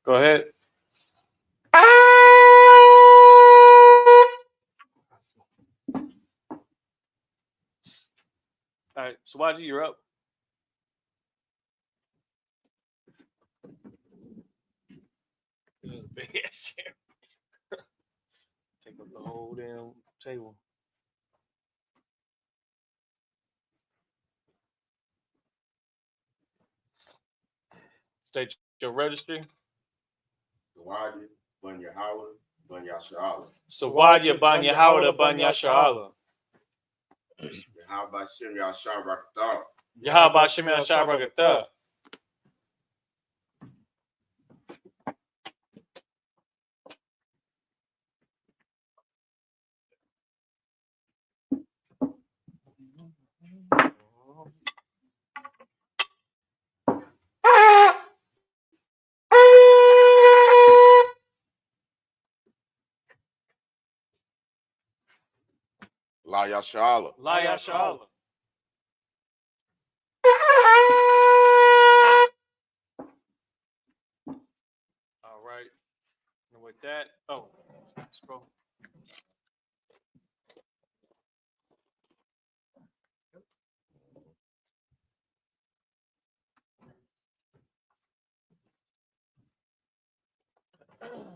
Go ahead. All right, so YG, you're up. This is a big ass chair. Take up the whole damn table. State your registry. Sawadia, Banya Howard, Banya Sha'ala. Sawadia, Banya Howard, Banya Sha'ala. Yahweh Shem Yashar Rakatah. Yahweh Shem Yashar Rakatah. La Yasha'ala. La Yasha'ala. All right. And with that, scroll.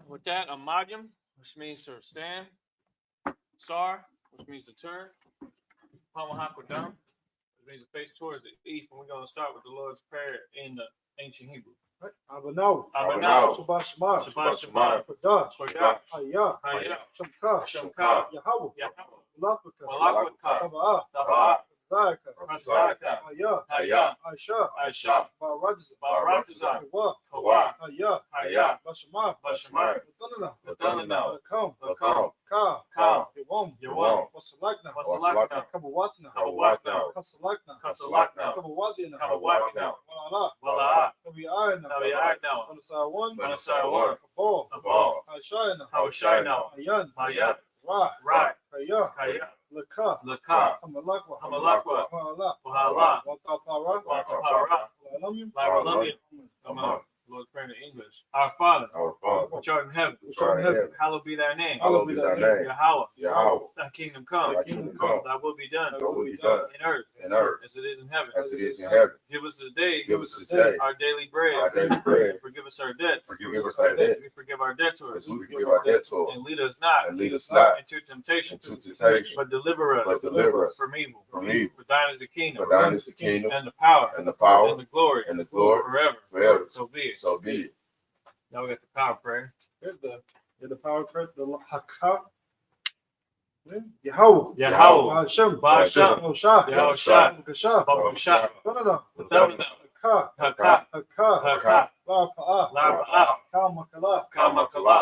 With that, Amadyam, which means to stand. Sar, which means to turn. Pamahakodam, which means to face towards the east. And we're going to start with the Lord's Prayer in the ancient Hebrew. Abanaw. Shabbat Shema. Shabbat. Kodash. Kodash. Hayah. Hayah. Shamka. Shamka. Yahweh. Malakaka. Taba'ah. Taba'ah. Zayaka. Hayah. Hayah. Aisha. Aisha. Baratazah. Kawa. Kawa. Hayah. Hayah. Bashama. Bashama. Latana. Lakam. Lakam. Ka. Yawam. Wasalakna. Wasalakna. Kabawatna. Kabawatna. Kasalakna. Kasalakna. Kabawadina. Kabawadina. Walala. Wala'a. Tabi'ayna. Tabi'ayna. Wanasawan. Wanasawan. Kabal. Kabal. Aishayna. Hawashayna. Ayan. Ayan. Right. Hayah. Hayah. Laka. Laka. Hamalakwa. Hamalakwa. Wahala. Wahala. Wakapara. Wakapara. Walamim. Laramim. Amen. Lord's Prayer in English. Our Father, which art in heaven, hallowed be thy name. Hallowed be thy name. Yahweh. Thy kingdom come. Thy kingdom come. Thy will be done. Thy will be done. In earth. As it is in heaven. As it is in heaven. Give us this day. Give us this day. Our daily bread. Our daily bread. And forgive us our debts. Forgive us our debts. We forgive our debtors. As we forgive our debtors. And lead us not. And lead us not into temptation. But deliver us. From evil. From evil. For thine is the kingdom. For thine is the kingdom. And the power. And the power. And the glory. And the glory. Forever. So be it. So be it. Now we got the power prayer. Here's the power prayer. The Hakah. Yahweh. Yahweh. Hashem. Hashem. Yahushua. Yahushua. Bakasha. Bakasha. Tanana. Hakah. Hakah. Hakah. Hakah. La'pa'ah. La'pa'ah. Kalmakala. Kalmakala.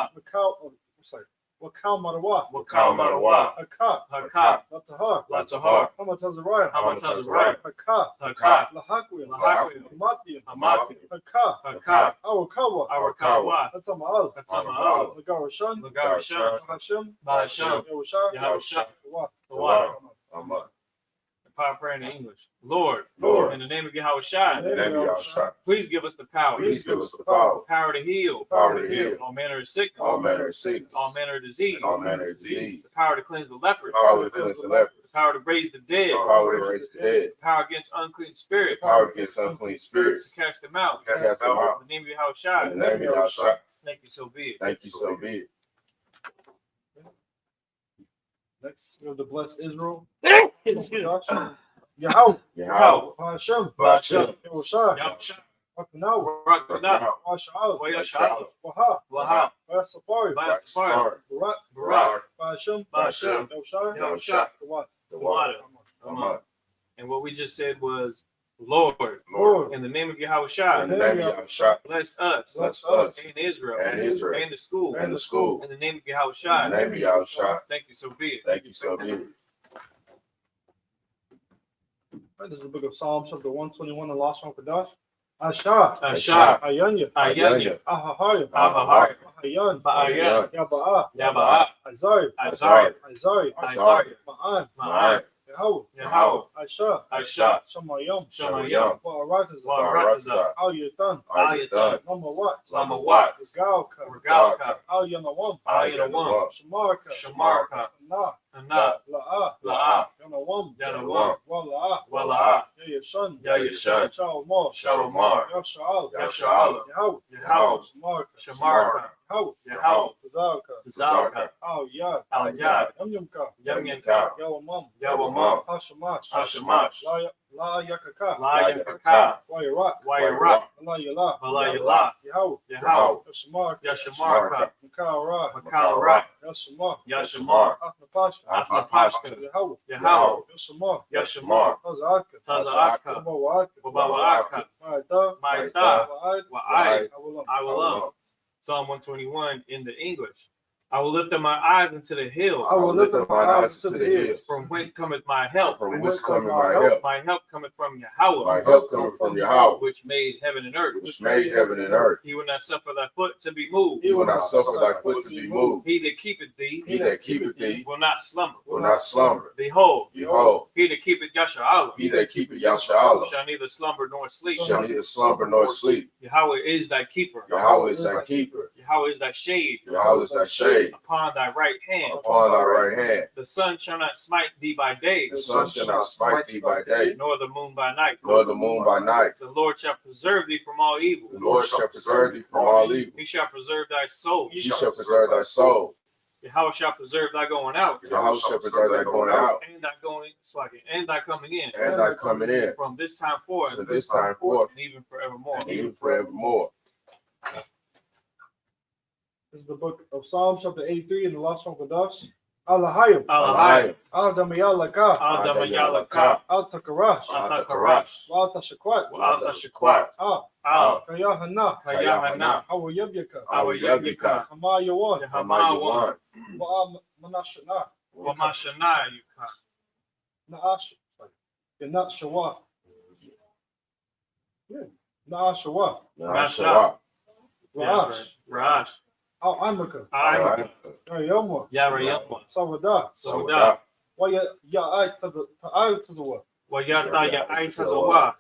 Wakal Marawa. Wakal Marawa. Hakah. Hakah. Latahar. Latahar. Hamatazariah. Hamatazariah. Hakah. Hakah. Lahakwi. Lahakwi. Hamatiyah. Hamatiyah. Hakah. Hakah. Awakawa. Awakawa. Hatama'al. Hatama'al. Lagarashan. Lagarashan. Hashem. Hashem. Yahushua. The water. Amen. The power prayer in English. Lord, in the name of Yahweh, please give us the power. Please give us the power. Power to heal. Power to heal. All manner of sickness. All manner of sickness. All manner of disease. All manner of disease. The power to cleanse the lepers. Power to cleanse the lepers. The power to raise the dead. Power to raise the dead. Power against unclean spirits. Power against unclean spirits. To cast them out. Cast them out. In the name of Yahweh. In the name of Yahweh. Thank you, so be it. Thank you, so be it. Next, we have the blessed Israel. Yahweh. Yahweh. Hashem. Hashem. Yahushua. Yahushua. Wakanawa. Rakana. Washa'al. Wayasha'al. Waha. Waha. Safari. Safari. Barak. Barak. Hashem. Hashem. Yahushua. Yahushua. The water. Amen. And what we just said was, Lord, Lord, in the name of Yahweh, in the name of Yahweh, bless us, and Israel, and Israel, and the school, and the school, in the name of Yahweh, in the name of Yahweh. Thank you, so be it. Thank you, so be it. This is the book of Psalms, chapter 121, the last one for Dash. Asha. Asha. Ayanya. Ayanya. Ahahaya. Ahahaya. Ahayan. Ba'ayan. Yaba'a. Yaba'a. Isaiah. Isaiah. Isaiah. Isaiah. Ma'an. Ma'an. Yahweh. Yahweh. Aisha. Aisha. Shamayam. Shamayam. Wa'arataza. Wa'arataza. Al Yatan. Al Yatan. Lama Wat. Lama Wat. Regalka. Regalka. Al Yanawam. Al Yanawam. Shamarka. Shamarka. Na. Ana. La'a. La'a. Yanawam. Yanawam. Wala'a. Wala'a. Yayashan. Yayashan. Shalomar. Shalomar. Yasha'al. Yasha'al. Yahweh. Yahweh. Shamarka. Shamarka. Yahweh. Yahweh. Tazarka. Tazarka. Al Yad. Al Yad. Yamyamka. Yamyanka. Yawamam. Yawamam. Hashamash. Hashamash. La Yakaka. La Yakaka. Wayarak. Wayarak. Allah Yala. Allah Yala. Yahweh. Yahweh. Yashamarka. Yashamarka. Makara. Makara. Yashamar. Yashamar. Atnapashka. Atnapashka. Yahweh. Yahweh. Yashamar. Yashamar. Tazarka. Tazarka. Wabawarka. Wabawaraka. Ma'ata. Ma'ita. Wa'ad. Wa'ai. Awalam. I will love. Psalm 121 in the English. I will lift up my eyes into the hill. I will lift up my eyes to the hills. From whence cometh my help? From whence cometh my help? My help cometh from Yahweh. My help cometh from Yahweh, Which made heaven and earth. which made heaven and earth. He will not suffer thy foot to be moved. He will not suffer thy foot to be moved. He that keepeth thee He that keepeth thee will not slumber. will not slumber. Behold, Behold, he that keepeth Yasha'Allah he that keepeth Yasha'Allah shall neither slumber nor sleep. shall neither slumber nor sleep. Yahweh is thy keeper. Yahweh is thy keeper. Yahweh is thy shade Yahweh is thy shade upon thy right hand. upon thy right hand. The sun shall not smite thee by day, The sun shall not smite thee by day, nor the moon by night. nor the moon by night. The Lord shall preserve thee from all evil. The Lord shall preserve thee from all evil. He shall preserve thy soul. He shall preserve thy soul. Yahweh shall preserve thy going out, Yahweh shall preserve thy going out and thy going, and thy coming in, and thy coming in from this time forth, from this time forth and even forevermore. and even forevermore. This is the book of Psalms, chapter 83, in the Lost Song of Dust. Allahayim. Allahayim. Al-Damayalaka. Adamayalaka. Al-Takarash. Atakarash. Al-Tashakwat. Wa'atashakwat. Al. Kayahana. Kayahana. Awayabyaka. Awayabika. Hamayawan. Hamayawan. Wa'amanashana. Wamashanayuka. Na'ash. Yanat-Shawa. Na'ashawa. Rasha. Ra'ash. Rash. Al-Amaka. Ayaka. Yariyamwa. Yarayamwa. Savada. Sauda. Waya Ya'ai to the what? Wayata Ya'aitazawa.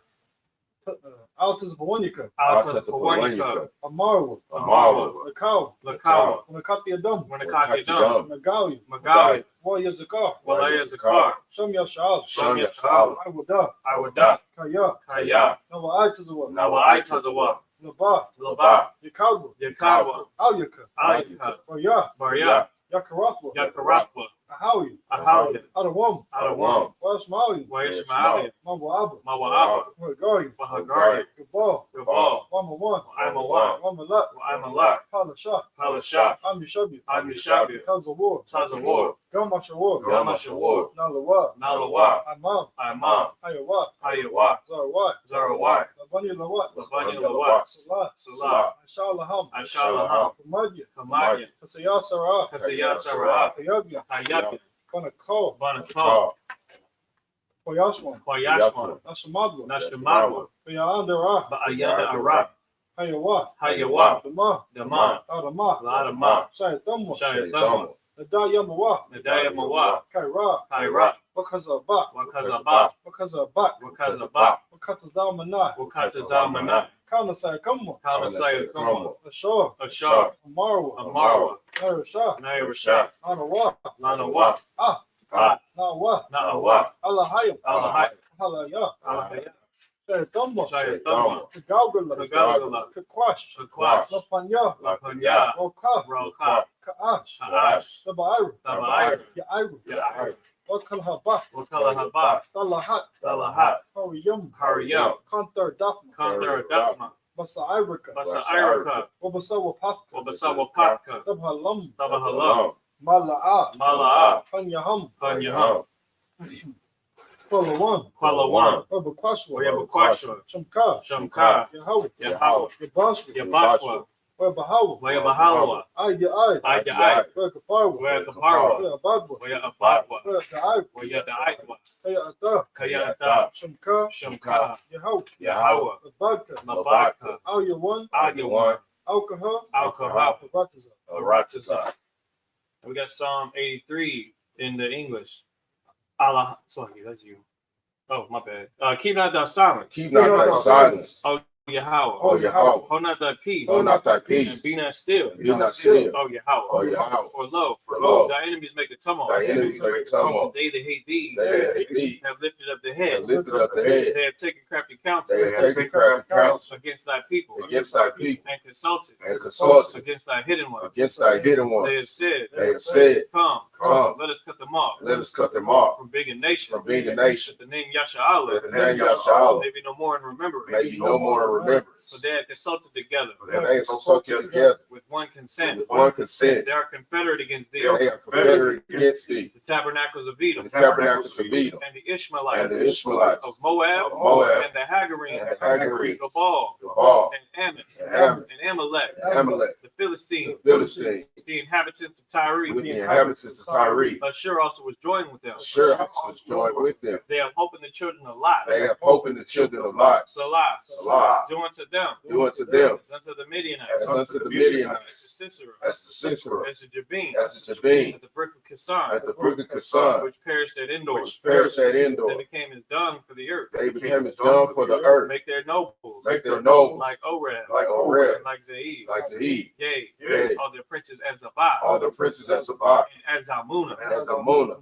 Out is Bawanika. Altazawanika. Amarwa. Amawa. Lakau. Lakawa. Nakati Adam. Wanakati Dam. Nagali. Magawi. Waya Zakar. Walaya Zakar. Sham Yashal. Sham Yashal. Awada. Awada. Kaya. Kaya. Nawa to the what? Nawa'aitazawa. Laba. Laba. Yakalwa. Yakawa. Alyaka. Ayaka. Waya. Maria. Yakarathwa. Yakarapwa. Ahawi. Ahawi. Adawam. Adawam. Washmali. Wayishmaali. Mawaba. Mawa'aba. Wagari. Wahagari. Gabal. Gabal. Wamawan. Imawan. Wamalak. Imalak. Palasha. Palasha. Amishabi. Amishabi. Tazawar. Tazawar. Gamashawar. Gamashawar. Nalawa. Nalawa. Amam. Imam. Ayawa. Ayawa. Zarawai. Zarawai. Labani Lawat. Labani Lawat. Salah. Salah. Ashalaham. Ashalaham. Kamadya. Kamadya. Kasayasara. Kasayasara. Kayabya. Hayabya. Banako. Banakal. Koyashwan. Koyashwan. Nashamadwa. Nashamadwa. Kayandara. Ba'ayanda Arab. Hayawa. Hayawa. Dama. Dama. Adama. Ladama. Shayatama. Shayatama. Nadayamawa. Nadaya Mawa. Kaira. Kaira. Wakazaba. Wakazaba. Wakazaba. Wakazaba. Wakatazamana. Wakatazamana. Kanasai Kama. Kanasaya Kuma. Ashar. Ashar. Amarwa. Amarwa. Nairasha. Nairasha. Anawa. Lanawa. Ah. Ah. Nawa. Na'awa. Allahayim. Allahayim. Halaya. Alahaya. Shayatama. Shayatama. Kagawgala. Kagawgala. Kakwash. Kakwash. Lapanya. Lapanya. Roka. Roka. Kaash. Kaash. Tabairu. Tabairu. Yairu. Ya'ir. Wakalhaba. Wakalahabah. Talahat. Salahat. Hariyam. Hariyam. Kantar Dapma. Kandar Dakma. Basairika. Basa Irika. Wabasawa Patka. Wabasawa Patka. Tabhalam. Tabahalam. Mala'a. Mala'a. Panyaham. Panyaham. Kwalawan. Kwalawan. Wabakwashwa. Wayabakwashwa. Shamka. Shamka. Yahweh. Yahweh. Yabashwa. Yabashwa. Wabahawa. Wayabahalawa. Ayya. Ayya. Wakaparwa. Wayakaparwa. Wayabadwa. Wayabadwa. Wayata'aywa. Wayada'aywa. Kayata. Kayata. Shamka. Shamka. Yahweh. Yahweh. Labadka. Labaka. Ayawan. Agawan. Alcohol. Alcohol. Batiza. Aratiza. We got Psalm 83 in the English. Allah, sorry, that's you. Oh, my bad. Keep not thy silence. Keep not thy silence. Oh, Yahweh. O Yahweh. Hold not thy peace. Hold not thy And peace. be not still. Be not still. Oh, Yahweh. O Yahweh. For lo, lo, thy enemies make a tumult. Thy enemies make a tumult. They that hate thee They that hate thee have lifted up the head. have lifted up the head. They have taken crafty counsel They have taken crafty counsel against thy people. against thy people And consulted against thy hidden ones. against thy hidden They ones. have said, They have said, Come, Come, let us cut them off. let us cut them off From being a nation. from being a nation. That the name Yasha'Allah That the name Yahshua may be no more in remembrance. may be no more in remembrance. For they have consulted together And they have consulted together with one consent. with one consent. They are confederate against thee. They are confederate against thee. The tabernacles of Edom The tabernacles of Edom and the Ishmaelites and the Ishmaelites of Moab, of Moab and the Hagarenes, and the Hagarenes, Gabal, Gabal, and Ammon, and Ammon, and Amalek, Amalek, the Philistines, the Philistines, the inhabitants of Tyre. with the inhabitants of Tyre. Ashur also was joined with them. Sure, I was joined with them. They have hope in the children of Lot. They have hope in the children of Lot. Salah. Salah. Do unto them. Do unto them As unto the Midianites. as unto the As Midianites, to Sisera. as to Sisera, As to Jabin. as to Jabin, At the brook of Kisan. at the brook of Kisan, Which perished at Endor. which perished at They Endor. became as dung for the earth. They became as dung for the earth. Make their nobles. Make their nobles Like Oreb. like Oreb, And like Zeid. like Zeid, Yea. Yea. All their princes as Zabah. all the princes of Sabbath, And as Zalmunna. and Amunah,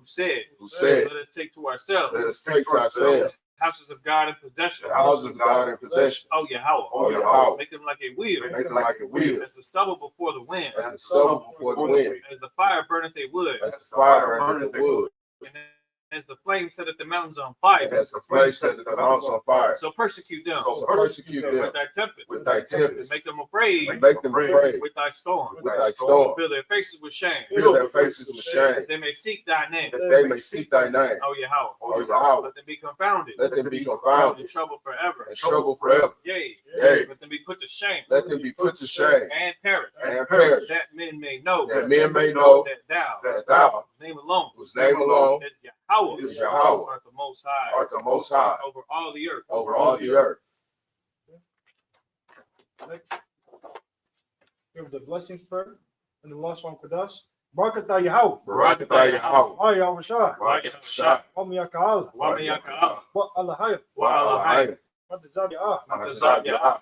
Who said, Let us take to ourselves let us take to ourselves houses of God in possession. the houses of God in possession. Oh, Yahweh. O Yahweh, Make them like a wheel. make them like a wheel, As the stubble before the wind. as the stubble before the wind, As the fire burneth a wood. as the fire burneth the wood, And as the flame setteth the mountains on fire. and as the flame set the mountains on fire. So persecute them So persecute them with thy tempest. with thy tempest, Make them afraid and make them afraid with thy storm. with thy storm. Fill their faces with shame. Fill their faces with shame, That they may seek thy name. that they may seek thy name. Oh, Yahweh. O Yahweh, Let them be confounded. let them be In confounded trouble forever. and trouble forever. Yea. Yea. Let them be put to shame. Let them be put to shame And perish. and perish, That men may know that men may know that thou, that thou, name alone, whose name alone is Yahweh, is Yahweh, art the most high art the most high over all the earth. over all the earth. Next. Give the blessings prayer and the last one for us. Barakatah Yahweh. Barakatah Yahweh. Ay Yahweh Shah. Shah. Wami Yaka'ala. Wa miyaka'ah. Wa Allahaya. Wa alahai. Matazab Ya'ah. Matazab ya'ah.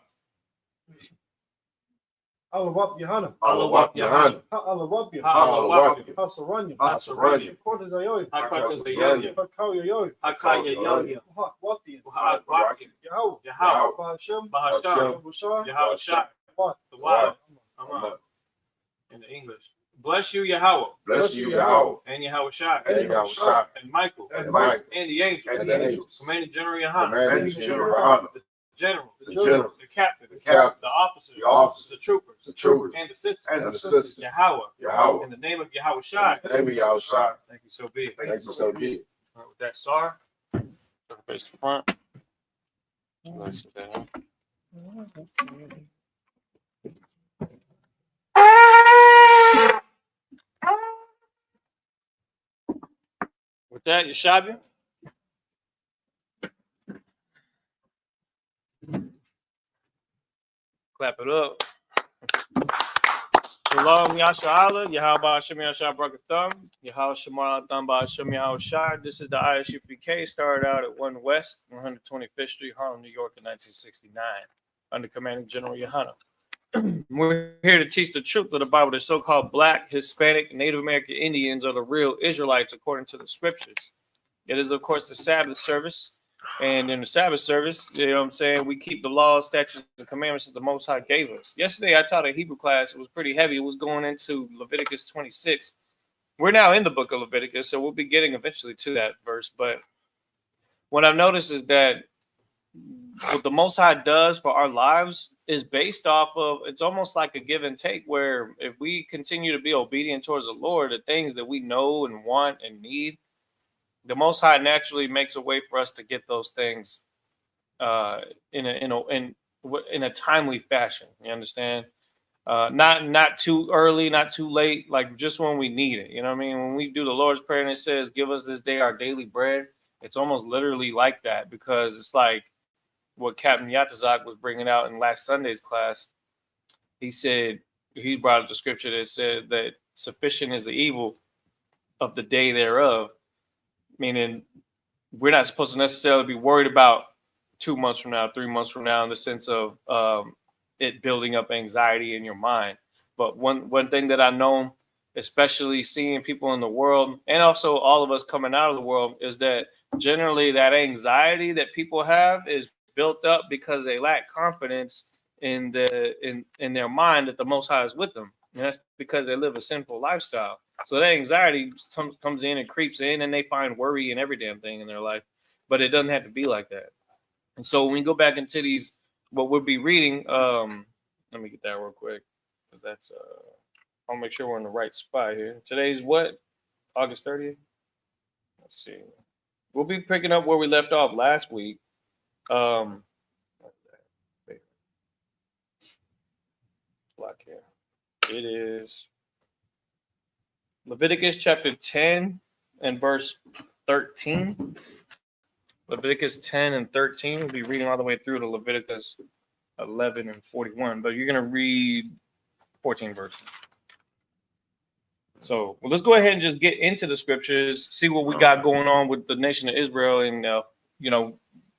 Alawab Yahana. Alawab Yahana. Alawab Yahana. Alawab Yahana. Hasaranya. Hasaranya. Quarters Ayoy. Hakwatas Zayoya. Hakau Yoy. Hakaya Yoya. Wati. Wahadwaki. Yahweh. Yahweh. Bahashem. Bahasham. Bushar. Yahweh Shah. What? The wild. Amen. In the English. Bless you, Yahweh. Bless you, Yahweh, And Yahweh Shah. and Yahweh Shah, And Michael. and Mike, And the angels. and the angels, Commanding General Yahana. commanding General Honor, The general. the general, The captain. the captain, The officers. the officers, The troopers. the troopers, And the sisters. and the assistants. Yahweh. Yahweh, In the name of Yahweh Shai. name of Yahweh Shah, Thank you so big. thank you so be. All right, with that, Sar. Face to front. Let's sit down. With that, Yashabi. Clap it up. Shalom Yasha'Allah, Yahweh Hashem Yashah Brakatham, Yahweh Shemar Thamba Hashem Yahweh Shah. This is the ISUPK, started out at 1 West, 125th Street, Harlem, New York in 1969, under Commanding General Yohana. We're here to teach the truth of the Bible. The so-called Black, Hispanic, Native American Indians are the real Israelites according to the scriptures. It is, of course, the Sabbath service. And in the Sabbath service, you know what I'm saying, we keep the laws, statutes, and commandments that the Most High gave us. Yesterday, I taught a Hebrew class. It was pretty heavy. It was going into Leviticus 26. We're now in the book of Leviticus, so we'll be getting eventually to that verse. But what I've noticed is that what the Most High does for our lives is based off of, it's almost like a give and take, where if we continue to be obedient towards the Lord, the things that we know and want and need, the Most High naturally makes a way for us to get those things in a timely fashion. You understand? Not too early, not too late, like just when we need it. You know what I mean? When we do the Lord's Prayer and it says, "Give us this day our daily bread," it's almost literally like that, because it's like what Captain Yatazak was bringing out in last Sunday's class. He said, he brought up the scripture that said that sufficient is the evil of the day thereof. meaning we're not supposed to necessarily be worried about 2 months from now, 3 months from now, in the sense of it building up anxiety in your mind. But one thing that I know, especially seeing people in the world, and also all of us coming out of the world, is that generally that anxiety that people have is built up because they lack confidence in their mind that the Most High is with them, and that's because they live a sinful lifestyle. So that anxiety comes in and creeps in, and they find worry in every damn thing in their life. But it doesn't have to be like that. And so when we go back into these, what we'll be reading, let me get that real quick, because that's I'll make sure we're in the right spot here. Today's what? August 30th. Let's see. We'll be picking up where we left off last week. Block here. It is Leviticus chapter 10 and verse 13. Leviticus 10 and 13. We'll be reading all the way through to Leviticus 11 and 41, but you're going to read 14 verses. So let's go ahead and just get into the scriptures, see what we got going on with the nation of Israel, and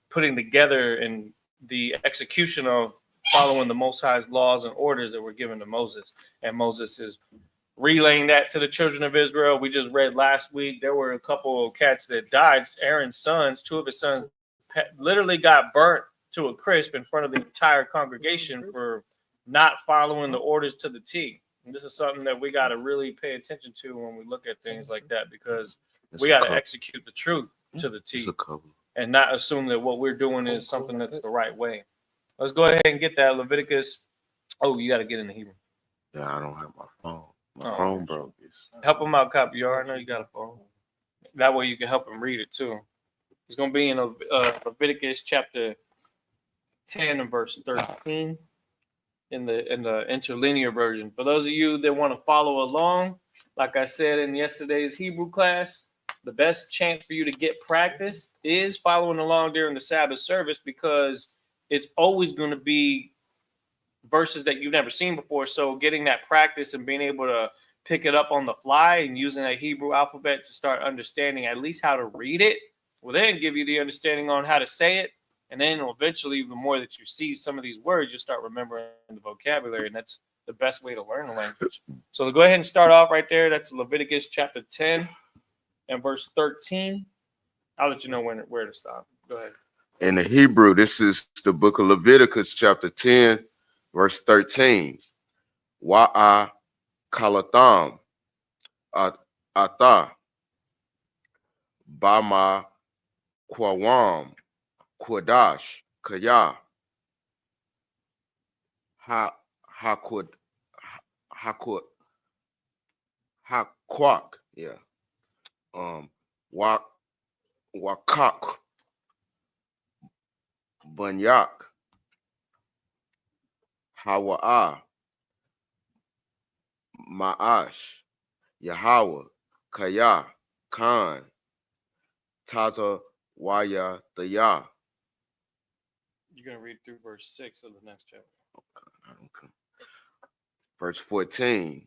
putting together and the execution of following the Most High's laws and orders that were given to Moses. And Moses is relaying that to the children of Israel. We just read last week, there were a couple of cats that died. Aaron's sons, 2 of his sons, literally got burnt to a crisp in front of the entire congregation for not following the orders to the T. And this is something that we got to really pay attention to when we look at things like that, because we got to execute the truth to the T and not assume that what we're doing is something that's the right way. Let's go ahead and get that Leviticus. Oh, you got to get in the Hebrew. Yeah, I don't have my phone. My phone broke. Help him out, copy. You already know you got a phone. That way you can help him read it too. It's going to be in Leviticus chapter 10 and verse 13 in the interlinear version. For those of you that want to follow along, like I said in yesterday's Hebrew class, the best chance for you to get practice is following along during the Sabbath service, because it's always going to be verses that you've never seen before. So getting that practice and being able to pick it up on the fly and using that Hebrew alphabet to start understanding at least how to read it will then give you the understanding on how to say it. And then eventually, the more that you see some of these words, you'll start remembering the vocabulary. And that's the best way to learn the language. So go ahead and start off right there. That's Leviticus chapter 10 and verse 13. I'll let you know where to stop. Go ahead. In the Hebrew, this is the book of Leviticus, chapter 10, verse 13. Wa'a kalatam ata bama kwawam kwadash kaya hakwak wakak banyak hawa'a ma'ash Yahweh kaya khan tata waya daya. You're going to read through verse 6 of the next chapter. Okay. Verse 14.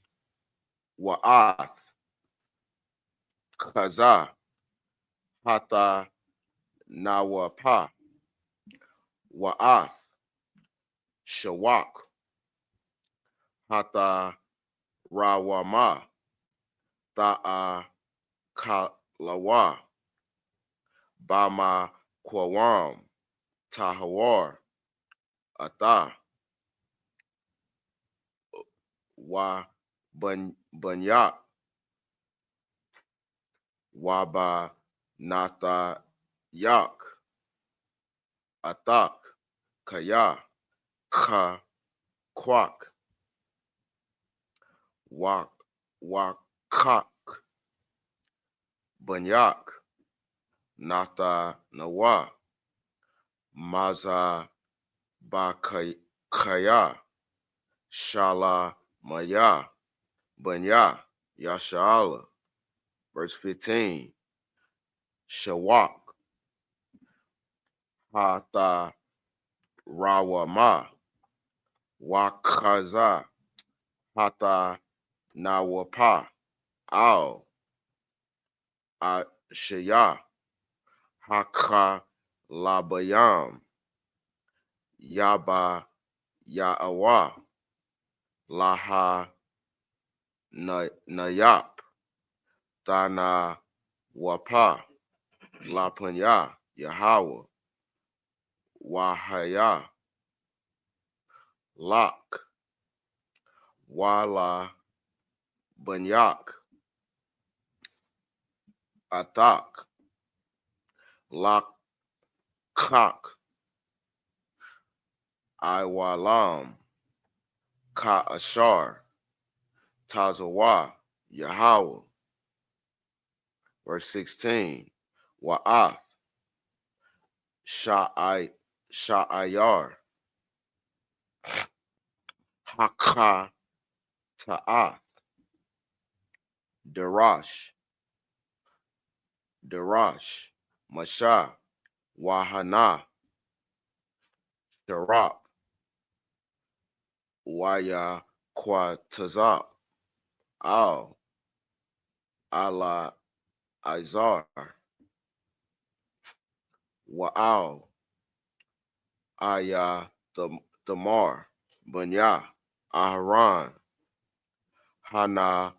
Wa'ath kaza hata nawapa wa'ath shawak hata rawama ta'a kalawa bama kwawam tahawar ata wa banyak waba nata yak atak kaya ka kwak wakak banyak nata nawa maza bakaya shala maya banya yashala. Verse 15. Shawak hata rawama wakaza hata nawapa al Shaya, Haka Labayam, Yaba Yaawa, Laha Nayap, Thana Wapa, Lapanya, Yahweh, Wahaya, Lak, Wala Banyak, Atak, Lak Kak, Iwalam, Ka Ashar, Tazawa, Yahweh. Verse 16. Wa'ath, Sha'ayar, Haka Ta'ath, Darash, Masha, Wahana, Sharap, Waya Quatazap, Al, Allah Izar, Wa'al, Aya Thamar, Banya, Aharon, Hana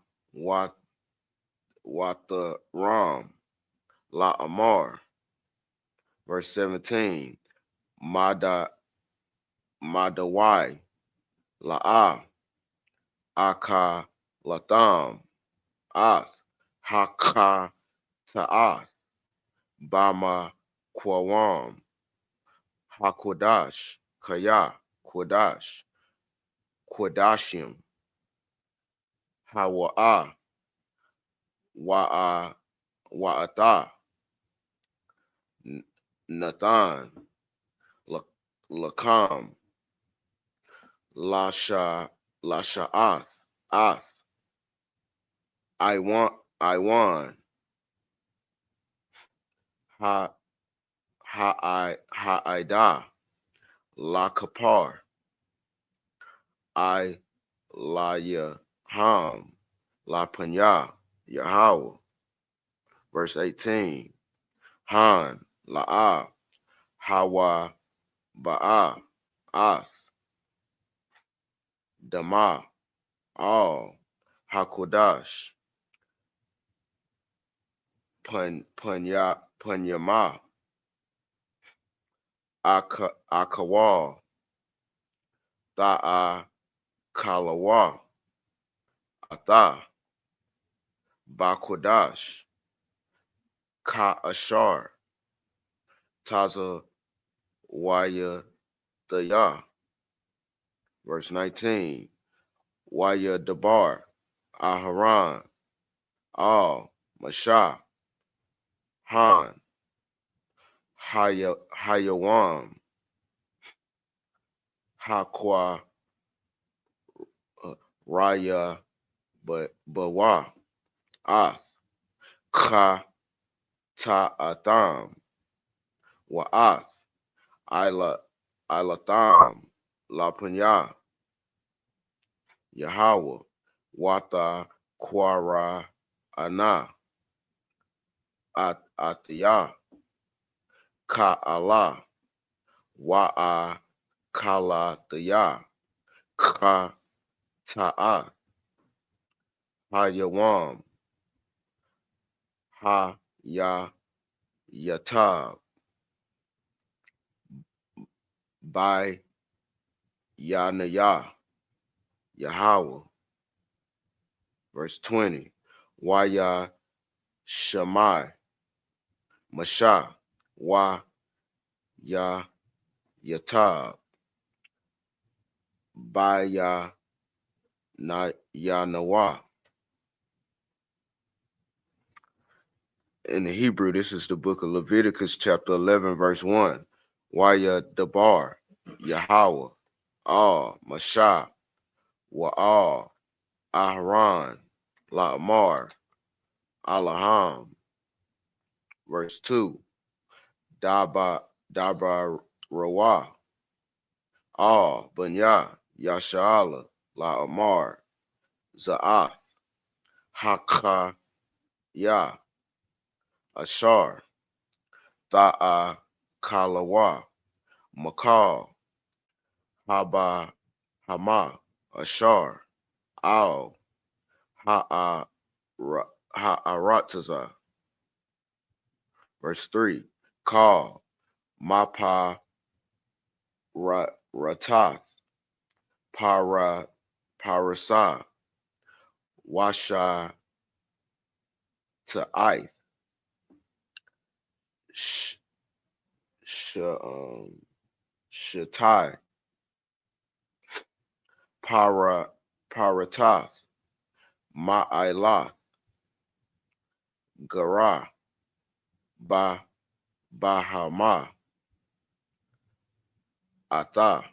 Wataram, La Amar. Verse 17. Madawai, La'a, Aka Latham, Ath, Haka Ta'ath, Bama Kwawam, Hakwadash, Kaya, Kwadashim, Hawa'a, Wa'ata, Nathan, Lakam, Lasha'ath, Ath, Iwan, Ha'ida, Lakapar, Layaham, La Panya, Yahweh. Verse 18. Han, La'a, Hawa, Ba'a, Ath, Dama, Al, Hakodash, Panyama, Akawal, Ta'a, Kalawa, Ata, Bakodash, Ka Ashar, Taza Waya Daya. Verse 19. Waya Dabar, Aharon, Al, Masha, Han, Hayawam, Hakwa, Raya, Bawa, Ath, Ka Ta'atham, Wa'ath, Ilatham, La Punya, Yahweh, Wata Kwara Ana, Atiyah, Ka Allah, Wa'a Kala Daya, Ka Ta'a, Hayawam, Ha Yatab, by Yanaya, Yahweh. Verse 20. Waya Shammai, Masha, Wa Yatab, by Yanawa. In the Hebrew, this is the book of Leviticus, chapter 11, verse 1. Waya Dabar, Yahweh, Masha, Wa'al, Aharon, La'amar, Alaham. Verse 2. Daba Rawa, Banya, Yasha'ala, La'amar, Za'ath, Haka, Ya, Ashar, Ta'a Kalawa, Makal, Haba Hama, Ashar, Al, Ha'arataza. Verse 3. Call, Mapa Ratath, Parasa, Washa Ta'ith, Shatai, Paratath, Ma'ailah, Gara, Bahama, Ata,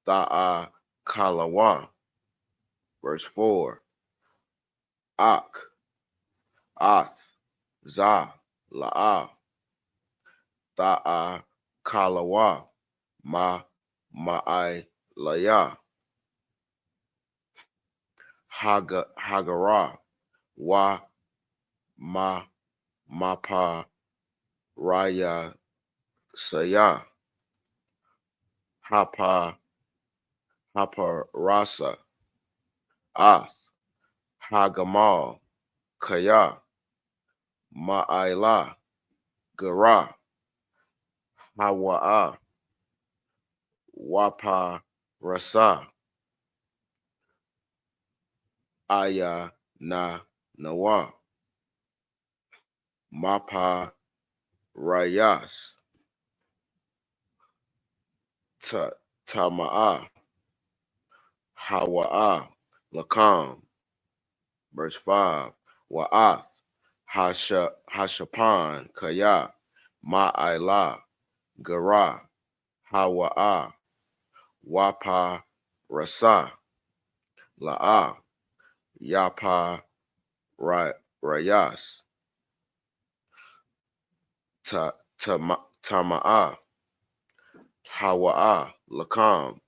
Ta'a Kalawa. Verse 4. Ak, Ath, Za, La'a, Ta'a Kalawa, Ma'ai Laya, Hagara, Mapa Raya Saya, Rasa, Ath, Hagamal, Kaya, Ma'aila, Gara, Hawa'a, Wapa Rasa, Aya Nawa, Mapa Rayas, Tama'a, Hawa'a, Lakam. Verse 5. Wa'ath, Hashapan, Kaya, Ma'aila, Gara, Hawa'a, Wapa Rasa, La'a, Yapa Rayas, Tama'a, Hawa'a, Lakam.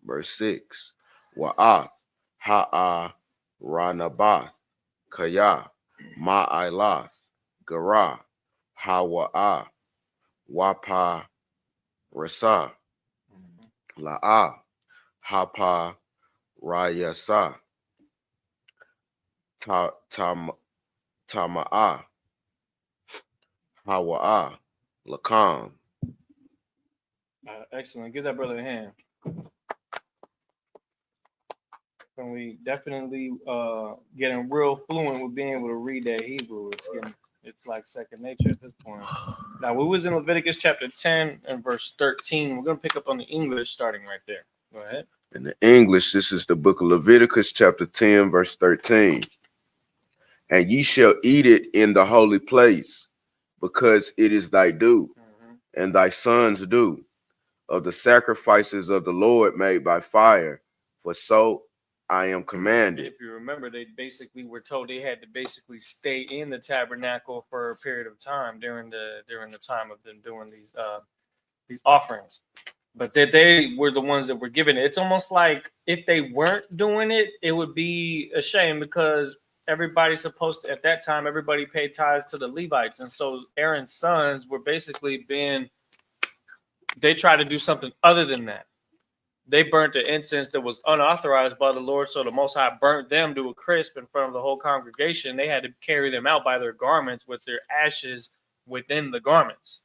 Verse 6. Wa'ath, Ranabath, Kaya, Ma'ailath, Gara, Hawa'a, Wapa Rasa, La'a, Hapa Rayasa, Tama'a, Hawa'a, Lakam. Excellent. Give that brother a hand. And we definitely getting real fluent with being able to read that Hebrew. It's like second nature at this point. Now we was in Leviticus chapter 10 and verse 13. We're gonna pick up on the English starting right there. Go ahead. In the English, this is the book of Leviticus, chapter 10, verse 13. And ye shall eat it in the holy place, because it is thy due, and thy sons' due, of the sacrifices of the Lord made by fire, for so I am commanded. If you remember, they basically were told they had to basically stay in the tabernacle for a period of time during the time of them doing these offerings. But that they were the ones that were giving it. It's almost like if they weren't doing it, it would be a shame, because everybody's supposed to, at that time, everybody paid tithes to the Levites. And so Aaron's sons were basically they tried to do something other than that. They burnt the incense that was unauthorized by the Lord. So the Most High burnt them to a crisp in front of the whole congregation. They had to carry them out by their garments with their ashes within the garments.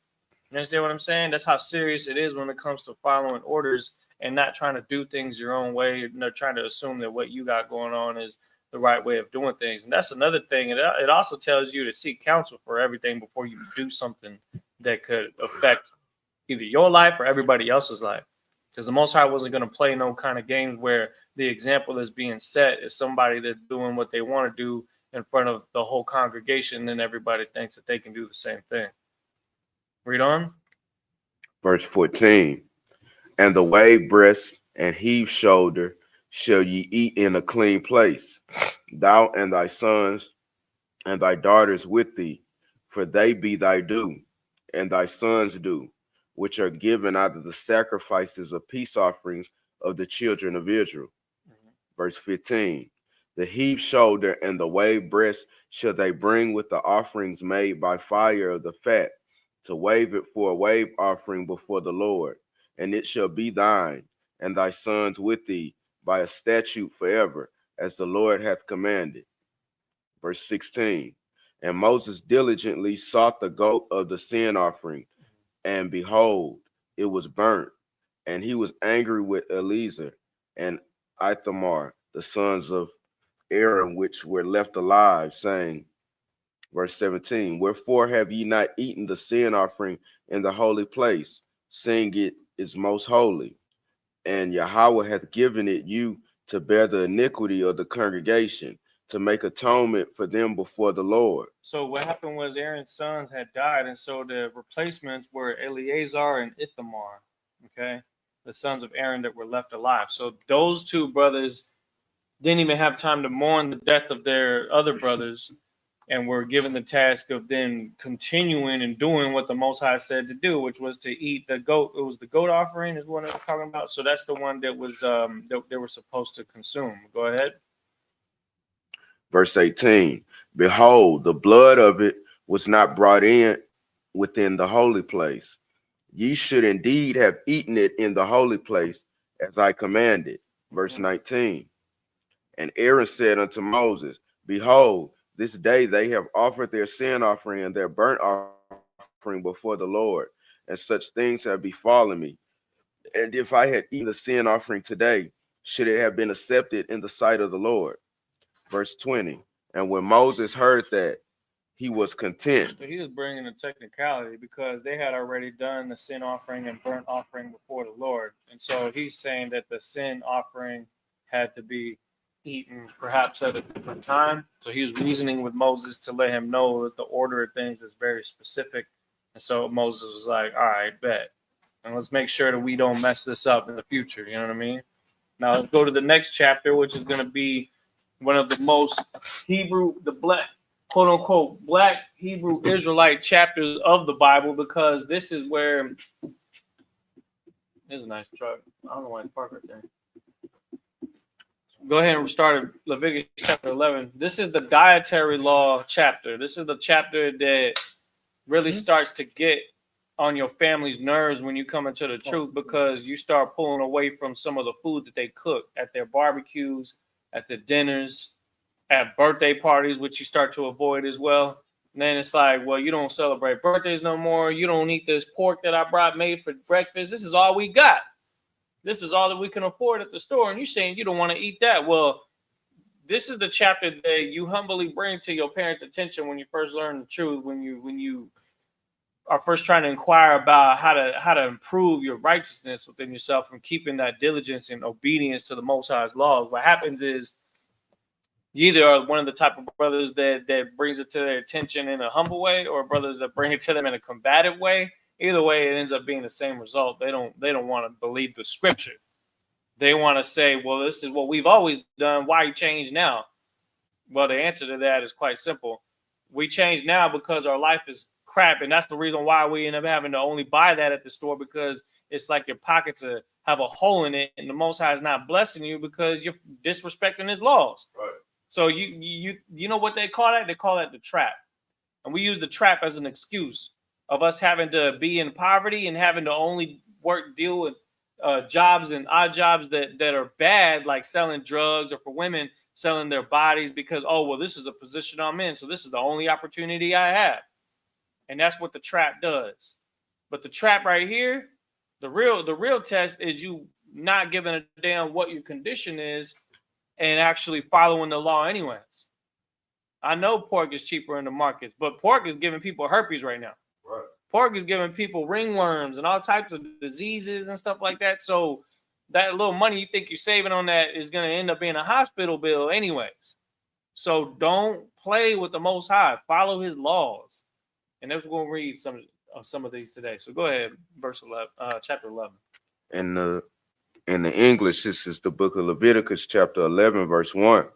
You understand what I'm saying? That's how serious it is when it comes to following orders and not trying to do things your own way, not trying to assume that what you got going on is the right way of doing things. And that's another thing. It also tells you to seek counsel for everything before you do something that could affect either your life or everybody else's life. Because the Most High wasn't going to play no kind of games where the example that's being set is somebody that's doing what they want to do in front of the whole congregation, and then everybody thinks that they can do the same thing. Read on. Verse 14. And the wave breast and heave shoulder shall ye eat in a clean place, thou and thy sons and thy daughters with thee, for they be thy due, and thy sons' due, which are given out of the sacrifices of peace offerings of the children of Israel. Verse 15. The heaved shoulder and the waved breast shall they bring with the offerings made by fire of the fat, to wave it for a wave offering before the Lord. And it shall be thine, and thy sons with thee, by a statute forever, as the Lord hath commanded. Verse 16. And Moses diligently sought the goat of the sin offering, and behold, it was burnt. And he was angry with Eleazar and Ithamar, the sons of Aaron, which were left alive, saying, verse 17, wherefore have ye not eaten the sin offering in the holy place, seeing it is most holy? And Yahweh hath given it you to bear the iniquity of the congregation, to make atonement for them before the Lord. So what happened was Aaron's sons had died, and so the replacements were Eleazar and Ithamar, okay? The sons of Aaron that were left alive. So those two brothers didn't even have time to mourn the death of their other brothers, and were given the task of then continuing and doing what the Most High said to do, which was to eat the goat. It was the goat offering is what I'm talking about. So that's the one that was that they were supposed to consume. Go ahead. Verse 18, behold, the blood of it was not brought in within the holy place. Ye should indeed have eaten it in the holy place, as I commanded. Verse 19, and Aaron said unto Moses, behold, this day they have offered their sin offering and their burnt offering before the Lord, and such things have befallen me. And if I had eaten the sin offering today, should it have been accepted in the sight of the Lord? Verse 20, and when Moses heard that, he was content. So he was bringing a technicality because they had already done the sin offering and burnt offering before the Lord. And so he's saying that the sin offering had to be eaten perhaps at a different time. So he was reasoning with Moses to let him know that the order of things is very specific. And so Moses was like, all right, bet. And let's make sure that we don't mess this up in the future. You know what I mean? Now let's go to the next chapter, which is going to be one of the most Hebrew, the black, quote unquote, black Hebrew Israelite chapters of the Bible, because this is where there's a nice truck. I don't know why it's parked right there. Go ahead and start at Leviticus chapter 11. This is the dietary law chapter. This is the chapter that really starts to get on your family's nerves when you come into the truth, because you start pulling away from some of the food that they cook at their barbecues, at the dinners, at birthday parties, which you start to avoid as well. And then it's like, well, you don't celebrate birthdays no more. You don't eat this pork that I brought made for breakfast. This is all we got. This is all that we can afford at the store. And you're saying you don't want to eat that. Well, this is the chapter that you humbly bring to your parents' attention when you first learn the truth, when you are first trying to inquire about how to improve your righteousness within yourself and keeping that diligence and obedience to the Most High's laws. What happens is you either are one of the type of brothers that brings it to their attention in a humble way, or brothers that bring it to them in a combative way. Either way, it ends up being the same result. They don't want to believe the scripture. They want to say, well, this is what we've always done. Why change now? Well, the answer to that is quite simple. We change now because our life is crap, and that's the reason why we end up having to only buy that at the store, because it's like your pockets have a hole in it, and the Most High is not blessing you because you're disrespecting His laws. Right. So you know what they call that? They call that the trap. And we use the trap as an excuse of us having to be in poverty and having to only deal with jobs and odd jobs that are bad, like selling drugs, or for women selling their bodies because, oh, well, this is the position I'm in, so this is the only opportunity I have. And that's what the trap does. But the trap right here, the real test is you not giving a damn what your condition is and actually following the law anyways. I know pork is cheaper in the markets, but pork is giving people herpes right now. Right. Pork is giving people ringworms and all types of diseases and stuff like that. So that little money you think you're saving on that is going to end up being a hospital bill anyways. So don't play with the Most High. Follow His laws. And that's what we'll read some of these today. So go ahead, verse 11, chapter 11. In the English, this is the book of Leviticus, chapter 11, verse 1.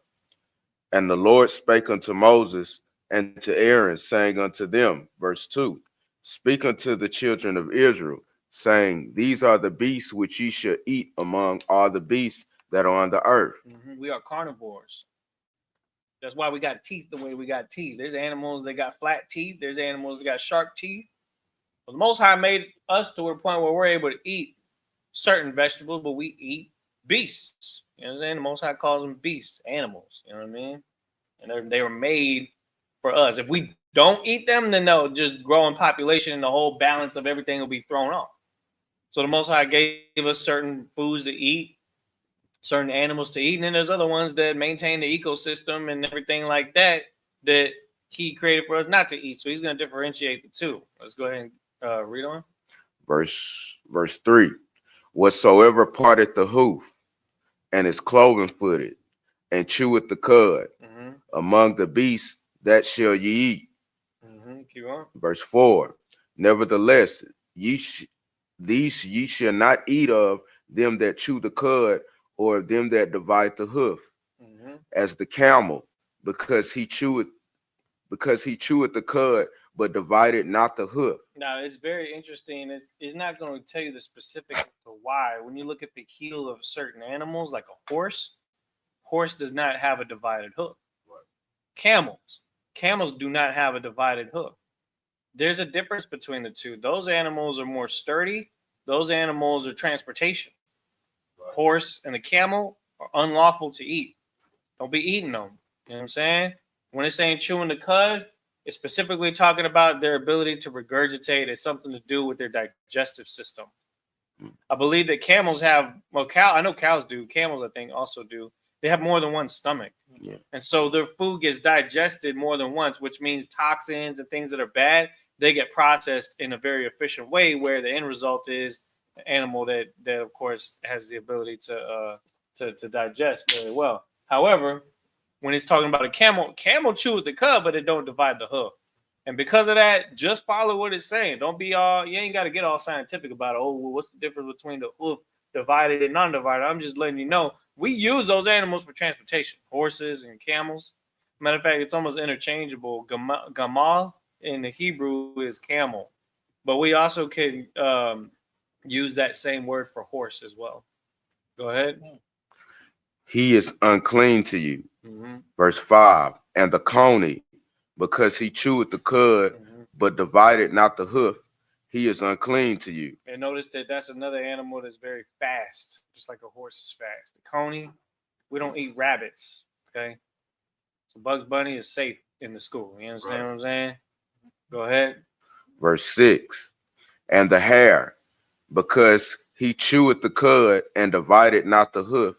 And the Lord spake unto Moses and to Aaron, saying unto them, verse 2, speak unto the children of Israel, saying, these are the beasts which ye shall eat among all the beasts that are on the earth. We are carnivores. That's why we got teeth the way we got teeth. There's animals that got flat teeth. There's animals that got sharp teeth. But the Most High made us to a point where we're able to eat certain vegetables, but we eat beasts. You know what I'm saying? The Most High calls them beasts, animals. You know what I mean? And they were made for us. If we don't eat them, then they'll just grow in population and the whole balance of everything will be thrown off. So the Most High gave us certain foods to eat, certain animals to eat, and then there's other ones that maintain the ecosystem and everything like that that he created for us not to eat. So he's going to differentiate the two. Let's go ahead and read on. Verse 3. Whatsoever parteth the hoof and is cloven footed and cheweth the cud among the beasts, that shall ye eat. Keep on. Verse 4. Nevertheless, these ye shall not eat of them that chew the cud, or of them that divide the hoof, as the camel, because he cheweth the cud, but divided not the hoof. Now, it's very interesting. It's not going to tell you the specifics as to why. When you look at the heel of certain animals, like a horse does not have a divided hoof. Camels do not have a divided hoof. There's a difference between the two. Those animals are more sturdy. Those animals are transportation. Horse and the camel are unlawful to eat. Don't be eating them. You know what I'm saying? When it's saying chewing the cud, it's specifically talking about their ability to regurgitate. It's something to do with their digestive system. I believe that camels have, I know cows do. Camels, I think, also do. They have more than one stomach. Yeah. And so their food gets digested more than once, which means toxins and things that are bad, they get processed in a very efficient way, where the end result is an animal that of course has the ability to digest very well. However, when it's talking about a camel chew with the cud, but it don't divide the hoof. And because of that, just follow what it's saying. Don't be all, you ain't got to get all scientific about it. Oh, well, what's the difference between the hoof divided and non-divided? I'm just letting you know, we use those animals for transportation, horses and camels. Matter of fact, it's almost interchangeable. Gamal in the Hebrew is camel, but we also can use that same word for horse as well. Go ahead. He is unclean to you. Verse 5. And the coney, because he chewed the cud, but divided not the hoof, he is unclean to you. And notice that that's another animal that's very fast, just like a horse is fast. The coney, we don't eat rabbits, okay? So Bugs Bunny is safe in the school. You understand what I'm saying? Go ahead. Verse 6. And the hare, because he chewed the cud and divided not the hoof,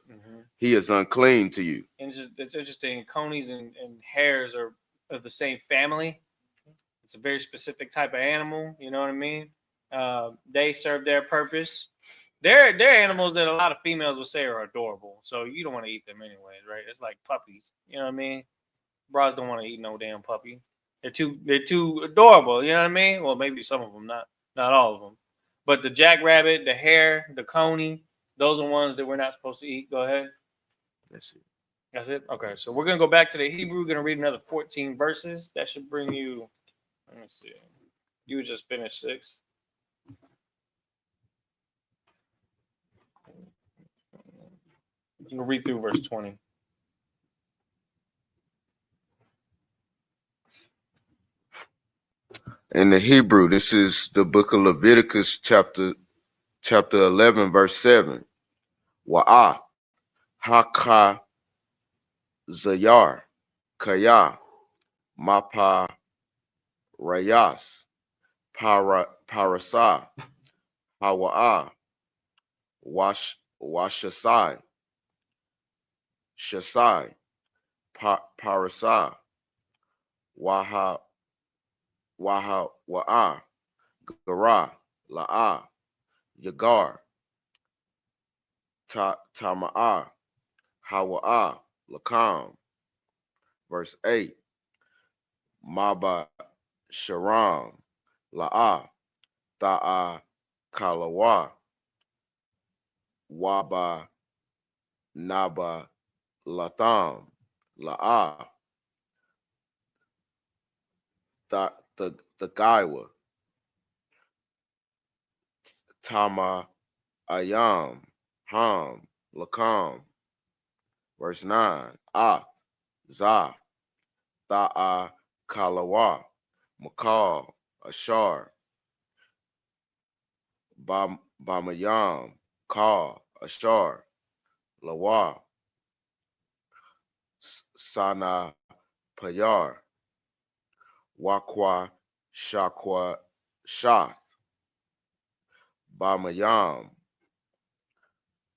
he is unclean to you. And it's interesting. Conies and hares are of the same family. It's a very specific type of animal. You know what I mean? They serve their purpose. They're animals that a lot of females will say are adorable. So you don't want to eat them anyways, right? It's like puppies. You know what I mean? Bras don't want to eat no damn puppy. They're too adorable. You know what I mean? Well, maybe some of them, not all of them. But the jackrabbit, the hare, the coney, those are ones that we're not supposed to eat. Go ahead. That's it? Okay, so we're going to go back to the Hebrew. We're going to read another 14 verses. That should bring you, let me see. You just finished 6. You can read through verse 20. In the Hebrew, this is the book of Leviticus, chapter 11, verse 7. Wa'ah, haka, zayar, kaya, mapa, rayas, parasa, hawa'ah, washasai, shasai, parasa, wa'ah, gara, la'ah, yagar, tama'ah, hawa'ah, lakam. Verse 8. Maba sharam, la'ah, ta'a, kalawa, waba, naba, latam, la'ah, the gaiwa, tama, ayam, ham, lakam. Verse 9. Ah, za, Ta'a Kalawa, Makal, Ashar, Bamayam, Kal, Ashar, Lawa, Sana Payar, Wakwa, Shakwa, Shath, Bamayam,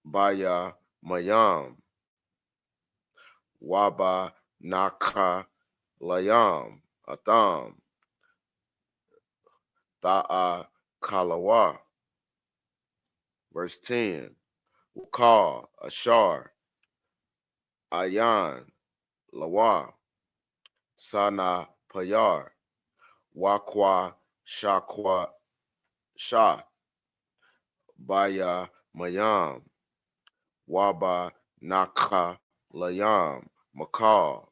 Baya Mayam, Waba Naka Layam, Atham, Ta'a Kalawa. Verse 10. Wakal, Ashar, Ayan, Lawa, Sana Payar, Wakwa, Shakwa, Shath, Baya Mayam, Waba Naka Layam, Makal,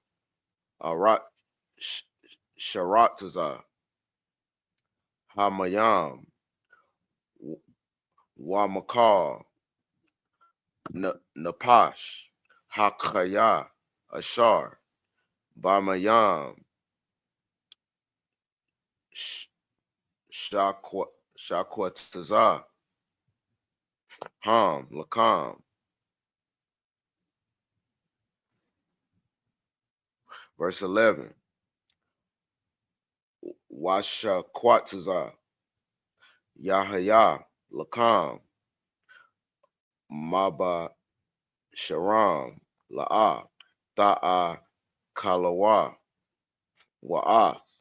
Arat Sharataza, Hamayam, Wamakal, Napash, Hakaya, Ashar, Bamayam, Shakwataza, Ham, Lakam. Verse 11. Washakwataza, Yahaya, Lakam, Maba Sharam, La'a, Ta'a Kalawa, Wa'ath,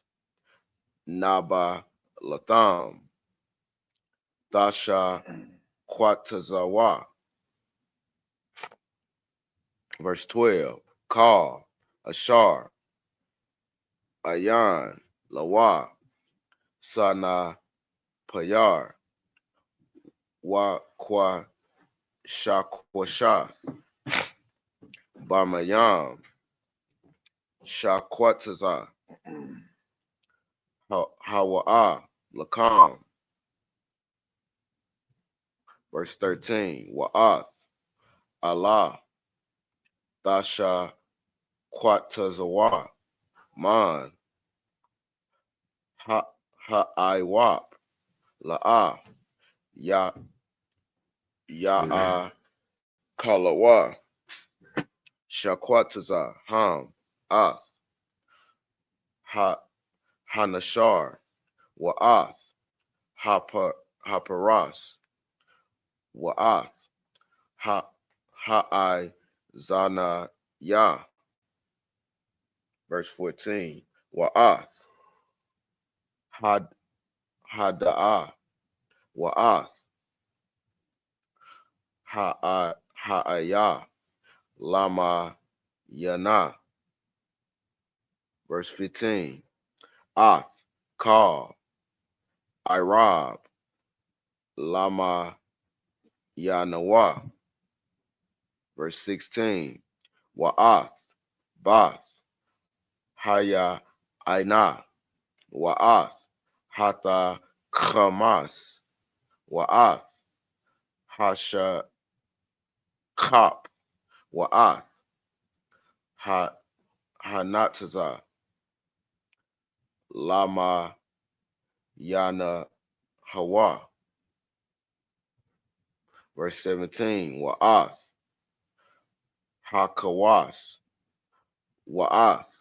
Naba Latham, Dasha Kwatazawa. Verse 12. Kal, Ashar, Ayan, Lawa, Sana Payar, Wakwa Shakwashath, Bamayam, Shakwataza, Hawa'a, Lakam. Verse 13. Wa'ath, Allah, Dasha Kwatazawa, Man, Ha'aiwap, La'a, Ya'a Kalawa, Shakwataza, Ham, Ath, Hanashar, Wa'ath, Haparas, Wa'ath, Ha'ai Zana Ya. Verse 14. Wa'ath, Hada'a, Wa'ath, Ha'aya, Lama Yana. Verse 15. Ath, Kal, Irab, Lama Yanawa. Verse 16. Wa'ath, Bath, Haya Aina, Wa'ath, Hata Khamas, Wa'ath, Hasha Kap, Wa'ath, Hanataza, Lama Yana Hawa. Verse 17. Wa'ath, Hakawas, Wa'ath,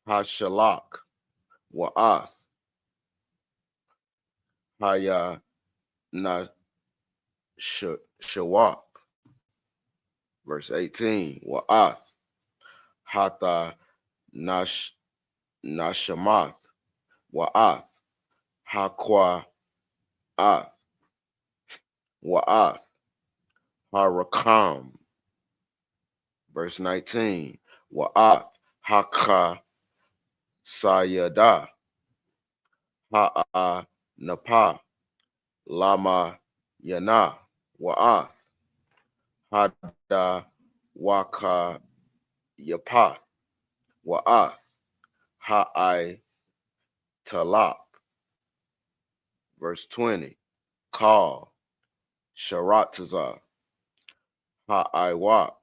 Hashalak, Wa'ath, Haya Na Shawak. Verse 18. Wa'ath, Hata Nashamath, Wa'ath, Hakwa Ath, Wa'ath, Harakam. Verse 19. Wa'ath, Haka Sayada, Ha'a Napa, Lama Yana, Wa'ath, Hada Waka Yapath, Wa'ath, Ha'ai Talap. Verse 20. Kal, Sharataza, Ha'aiwa,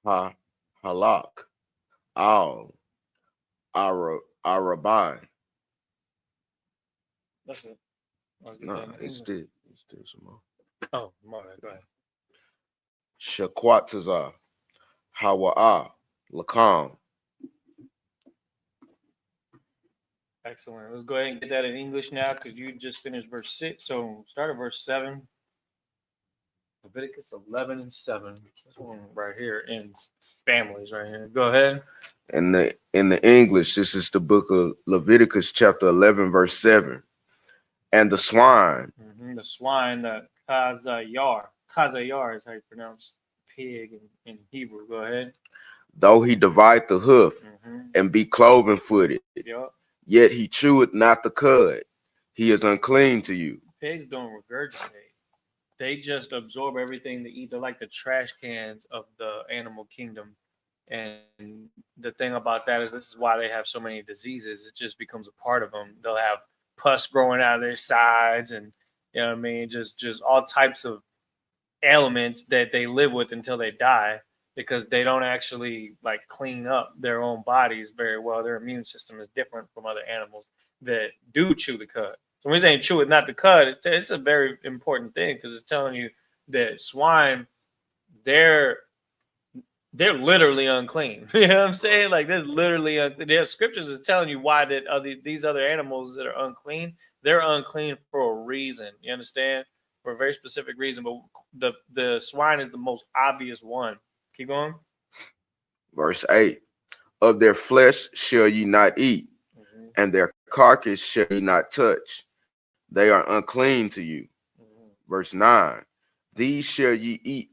Ha Halak, Al Arabai. That's it. Let's get No, that in it's English. still some more. Oh, my bad. Go ahead. Shakwataza, Hawa'a, Lakam. Excellent. Let's go ahead and get that in English now because you just finished verse 6. So start at verse 7. Leviticus 11 and 7. This one right here ends families right here. Go ahead. In the English, this is the book of Leviticus, chapter 11, verse 7. And the swine, The swine, the kazayar. Kazayar is how you pronounce pig in Hebrew. Go ahead. though he divide the hoof and be cloven footed, Yep. yet he cheweth not the cud. He is unclean to you. Pigs don't regurgitate. They just absorb everything they eat. They're like the trash cans of the animal kingdom. And the thing about that is this is why they have so many diseases. It just becomes a part of them. They'll have pus growing out of their sides and, you know what I mean, just all types of ailments that they live with until they die because they don't actually like clean up their own bodies very well. Their immune system is different from other animals that do chew the cud. So when we say chew it, not the cud, it's a very important thing because it's telling you that swine, they're literally unclean. You know what I'm saying? Like there's literally there's scriptures are telling you why that these other animals that are unclean, they're unclean for a reason. You understand? For a very specific reason. But the swine is the most obvious one. Keep going. Verse 8. Of their flesh shall ye not eat, and their carcass shall ye not touch. They are unclean to you. Verse 9. These shall ye eat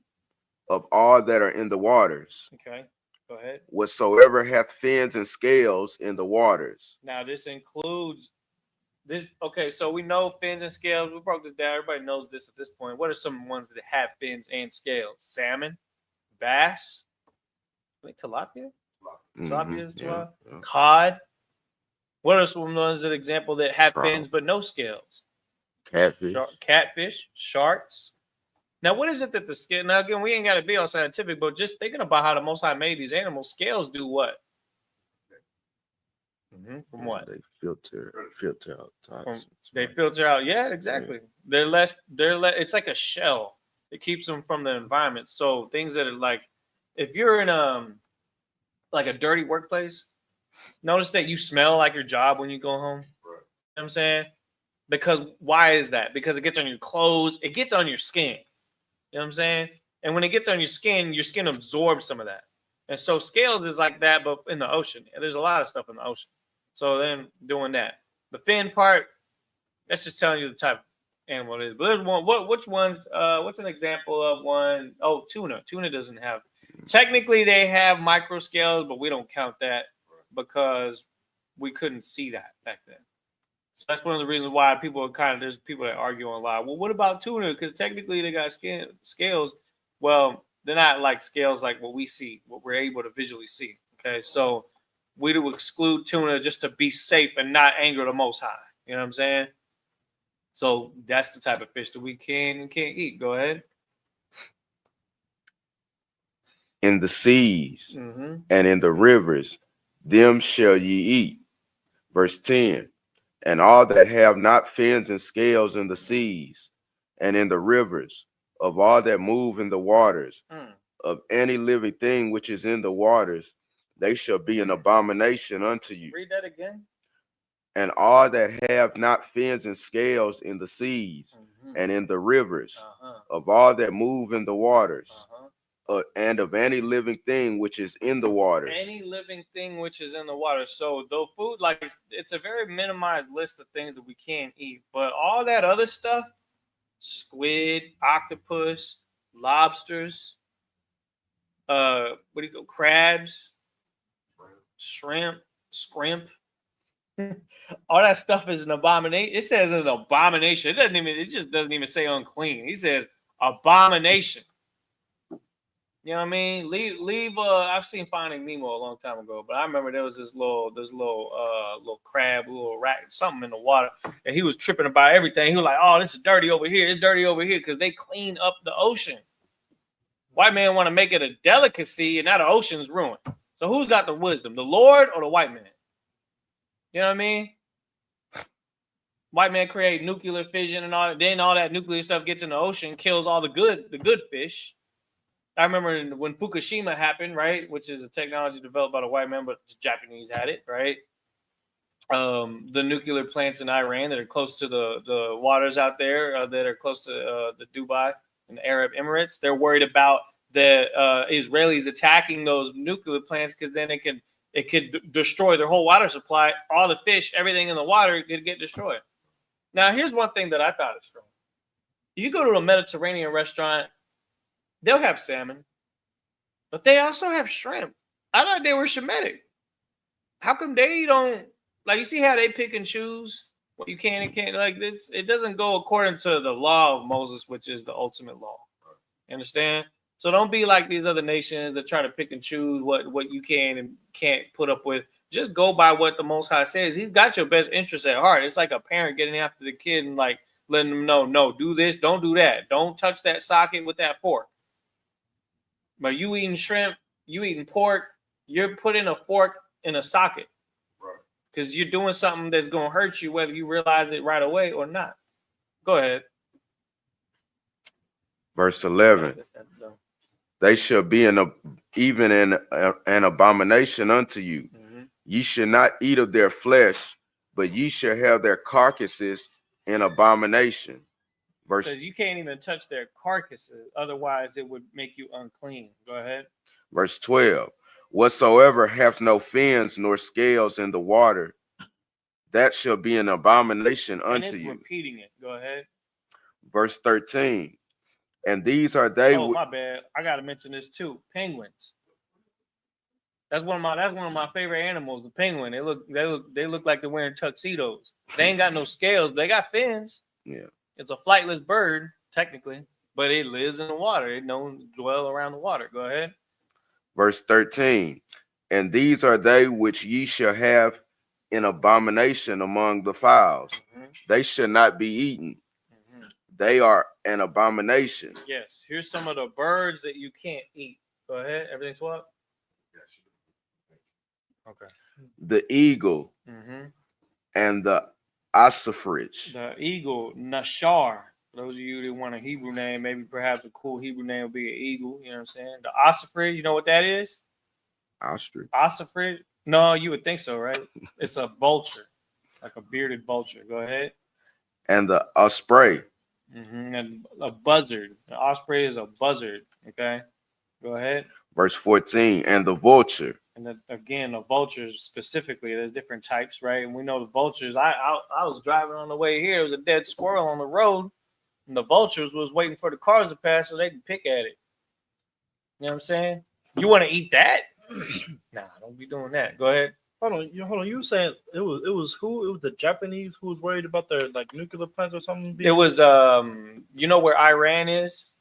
of all that are in the waters. Okay, go ahead. Whatsoever hath fins and scales in the waters. Now this includes this. Okay, so we know fins and scales. We broke this down. Everybody knows this at this point. What are some ones that have fins and scales? Salmon, bass, I think tilapia. Tilapia is tilapia. Yeah. Cod. What are some ones that example that have fins but no scales? Catfish, sharks. Now, what is it that the scale? Now, again, we ain't got to be all scientific, but just thinking about how the Most High made these animals, scales do what? From what? They filter out toxins. They filter out. Yeah, exactly. Yeah. They're less. It's like a shell. It keeps them from the environment. So things that are like, if you're in like a dirty workplace, notice that you smell like your job when you go home. Right. You know what I'm saying? Because why is that? Because it gets on your clothes. It gets on your skin. You know what I'm saying? And when it gets on your skin absorbs some of that. And so scales is like that, but in the ocean. And there's a lot of stuff in the ocean. So then doing that. The fin part, that's just telling you the type of animal it is. But there's one. Which ones? What's an example of one? Oh, tuna. Tuna doesn't have. Technically, they have micro scales, but we don't count that because we couldn't see that back then. So that's one of the reasons why there's people that argue on live. Well, what about tuna? Because technically they got scales. Well, they're not like scales like what we see, what we're able to visually see. Okay, so we do exclude tuna just to be safe and not anger the Most High. You know what I'm saying? So that's the type of fish that we can and can't eat. Go ahead. In the seas and in the rivers, them shall ye eat. Verse 10. And all that have not fins and scales in the seas and in the rivers, of all that move in the waters, of any living thing which is in the waters, they shall be an abomination unto you. Read that again. And all that have not fins and scales in the seas and in the rivers, of all that move in the waters, and of any living thing which is in the waters. Any living thing which is in the water. So the food, like it's a very minimized list of things that we can't eat. But all that other stuff, squid, octopus, lobsters, crabs, shrimp, scrimp. All that stuff is an abomination. It says an abomination. It just doesn't even say unclean. He says abomination. You know what I mean? Leave. I've seen Finding Nemo a long time ago, but I remember there was this little crab, little rat, something in the water, and he was tripping about everything. He was like, "Oh, this is dirty over here. It's dirty over here," because they clean up the ocean. White man want to make it a delicacy, and now the ocean's ruined. So who's got the wisdom, the Lord or the white man? You know what I mean? White man create nuclear fission and all that. Then all that nuclear stuff gets in the ocean, kills all the good fish. I remember when Fukushima happened, right? Which is a technology developed by the white man, but the Japanese had it, right? The nuclear plants in Iran that are close to the waters out there, that are close to the Dubai and the Arab Emirates, they're worried about the Israelis attacking those nuclear plants because then it could destroy their whole water supply. All the fish, everything in the water could get destroyed. Now, here's one thing that I thought is strong. You go to a Mediterranean restaurant, they'll have salmon, but they also have shrimp. I thought they were Shemitic. How come they don't, like, you see how they pick and choose what you can and can't, like this? It doesn't go according to the law of Moses, which is the ultimate law. You understand? So don't be like these other nations that try to pick and choose what you can and can't put up with. Just go by what the Most High says. He's got your best interest at heart. It's like a parent getting after the kid and like letting them know, no, do this, don't do that. Don't touch that socket with that fork. But you eating shrimp, you eating pork, you're putting a fork in a socket. Right. Because you're doing something that's going to hurt you whether you realize it right away or not. Go ahead. Verse 11. They shall be even an abomination unto you. Mm-hmm. Ye shall not eat of their flesh, but ye shall have their carcasses in abomination. Verse, says you can't even touch their carcasses, otherwise it would make you unclean. Go ahead. Verse 12. Whatsoever hath no fins nor scales in the water, that shall be an abomination unto you. Repeating it. Go ahead. Verse 13. And these are they. Oh, my bad. I gotta mention this too. Penguins. That's one of my favorite animals. The penguin. They look like they're wearing tuxedos. They ain't got no scales. They got fins. Yeah. It's a flightless bird technically, but it lives in the water. It knows to dwell around the water. Go ahead. Verse 13. And these are they which ye shall have in abomination among the fowls. Mm-hmm. They shall not be eaten. They are an abomination. Yes. Here's some of the birds that you can't eat. Go ahead. Everything's what? Okay. The eagle and the ossifrage. The eagle, Nashar. For those of you that want a Hebrew name, maybe perhaps a cool Hebrew name would be an eagle. You know what I'm saying? The ossifrage, you know what that is? Ostrich. Ossifrage? No, you would think so, right? It's a vulture, like a bearded vulture. Go ahead. And the osprey. And a buzzard. The osprey is a buzzard. Okay, go ahead. Verse 14. And the vulture. And again, the vultures specifically, there's different types, right? And we know the vultures. I was driving on the way here. There was a dead squirrel on the road, and the vultures was waiting for the cars to pass so they can pick at it. You know what I'm saying? You want to eat that? Nah, don't be doing that. Go ahead. Hold on. You were saying it was who? It was the Japanese who was worried about their like nuclear plants or something. It was you know where Iran is,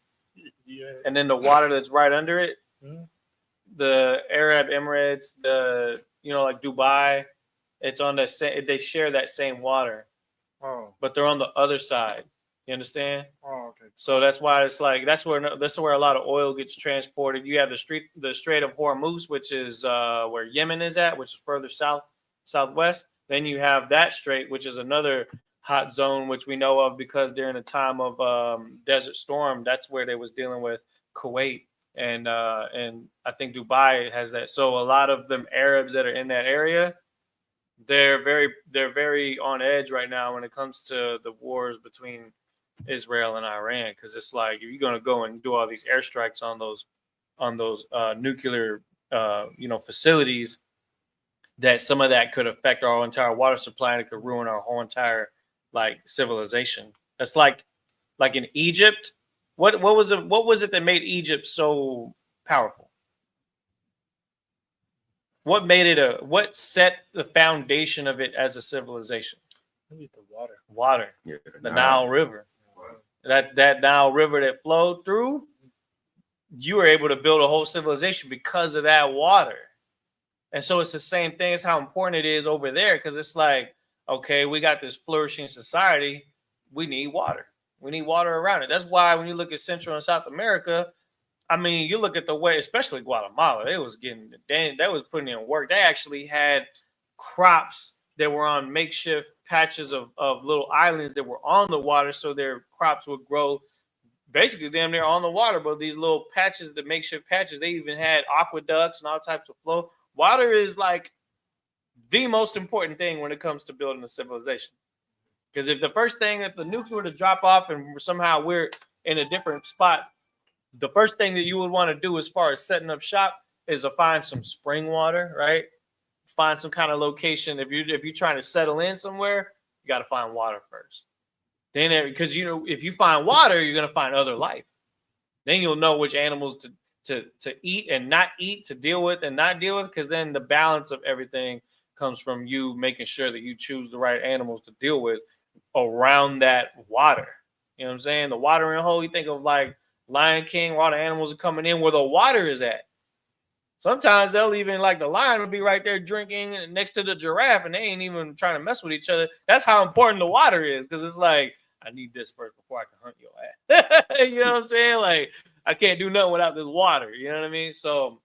yeah, and then the water that's right under it, the Arab Emirates, like Dubai, it's on the same. They share that same water, but they're on the other side. You understand? Oh, okay. So that's why it's like that's where a lot of oil gets transported. You have the Strait of Hormuz, which is where Yemen is at, which is further southwest. Then you have that strait, which is another hot zone, which we know of because during the time of Desert Storm, that's where they was dealing with Kuwait and I think Dubai has that. So a lot of them Arabs that are in that area, they're very on edge right now when it comes to the wars between Israel and Iran, because it's like if you're going to go and do all these airstrikes on those nuclear facilities, that some of that could affect our entire water supply and it could ruin our whole entire like civilization. That's like in Egypt. What was it that made Egypt so powerful? What set the foundation of it as a civilization? Maybe the water. Water. Yeah, the Nile River. That Nile River that flowed through, you were able to build a whole civilization because of that water. And so it's the same thing as how important it is over there, because it's like, okay, we got this flourishing society. We need water. We need water around it. That's why when you look at Central and South America, I mean, you look at the way, especially Guatemala, they was putting in work. They actually had crops that were on makeshift patches of little islands that were on the water, so their crops would grow basically damn near on the water. But these little patches, the makeshift patches, they even had aqueducts and all types of flow. Water is like the most important thing when it comes to building a civilization. Because if the first thing, if the nukes were to drop off and somehow we're in a different spot, the first thing that you would want to do as far as setting up shop is to find some spring water, right? Find some kind of location. If you're trying to settle in somewhere, you got to find water first. Then, because if you find water, you're gonna find other life. Then you'll know which animals to eat and not eat, to deal with and not deal with. Because then the balance of everything comes from you making sure that you choose the right animals to deal with around that water. You know what I'm saying? The watering hole. You think of like Lion King, where all the animals are coming in where the water is at. Sometimes they'll even, like, the lion will be right there drinking next to the giraffe, and they ain't even trying to mess with each other. That's how important the water is, because it's like, I need this first before I can hunt your ass. You know what I'm saying? Like, I can't do nothing without this water. You know what I mean? So,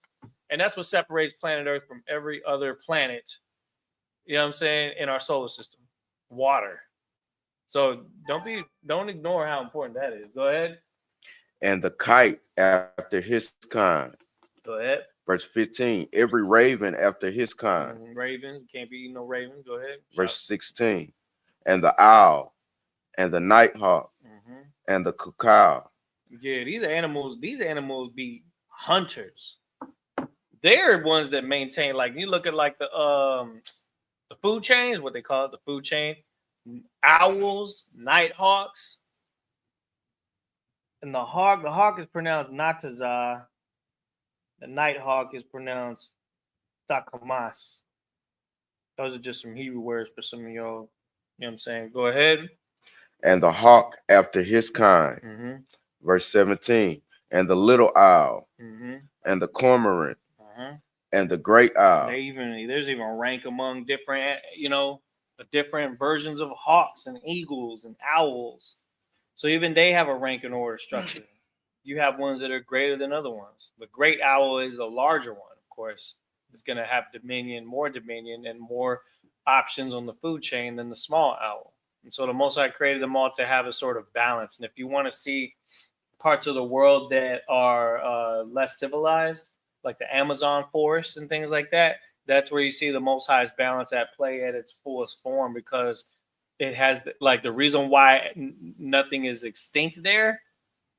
and that's what separates planet Earth from every other planet, you know what I'm saying, in our solar system. Water. So don't ignore how important that is. Go ahead. And the kite after his kind. Go ahead. Verse 15, every raven after his kind. Raven, can't be eating no raven. Go ahead. Verse 16, and the owl, and the nighthawk, and the cuckoo. Yeah, these animals be hunters. They're ones that maintain, like, you look at like the food chains, what they call it, the food chain. Owls, nighthawks, and the hawk is pronounced Nataza. The nighthawk is pronounced Takamas. Those are just some Hebrew words for some of y'all. You know what I'm saying? Go ahead. And the hawk after his kind. Verse 17. And the little owl, and the cormorant, and the great owl. There's even a rank among different, the different versions of hawks and eagles and owls. So even they have a rank and order structure. You have ones that are greater than other ones. The great owl is the larger one, of course. It's going to have more dominion, and more options on the food chain than the small owl. And so the Most High created them all to have a sort of balance. And if you want to see parts of the world that are less civilized, like the Amazon forest and things like that, that's where you see the Most High's balance at play at its fullest form, because it has, the reason why nothing is extinct there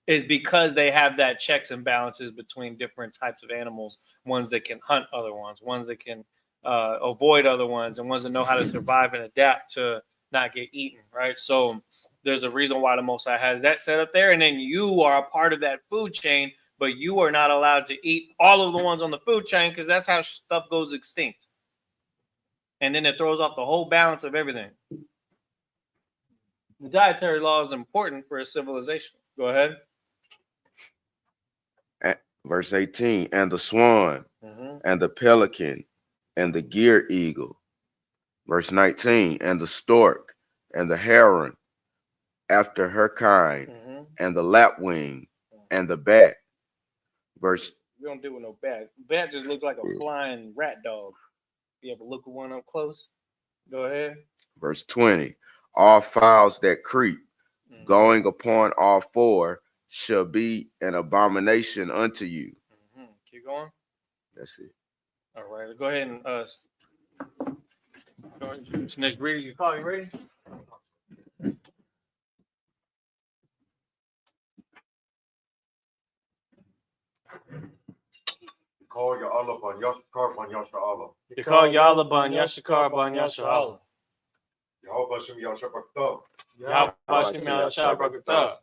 is because they have that checks and balances between different types of animals, ones that can hunt other ones that can avoid other ones, and ones that know how to survive and adapt to not get eaten, right? So there's a reason why the Most High has that set up there, and then you are a part of that food chain, but you are not allowed to eat all of the ones on the food chain, because that's how stuff goes extinct. And then it throws off the whole balance of everything. The dietary law is important for a civilization. Go ahead. Verse 18, and the swan, and the pelican, and the gear eagle. Verse 19, and the stork, and the heron after her kind, and the lapwing, and the bat. We don't deal with no bat. Bat just looks like a flying rat dog. You ever look at one up close? Go ahead. Verse 20, all fowls that creep, going upon all four, shall be an abomination unto you. Keep going. That's it. All right. Go ahead and next reader. You call you ready? Call your Allah ban Yashakar ban Yasha Allah. You call Yalla ban Yashakar ban Yasha Allah. Yahweh Bashim Yashabakta. Yahweh Bashim Yashabakta.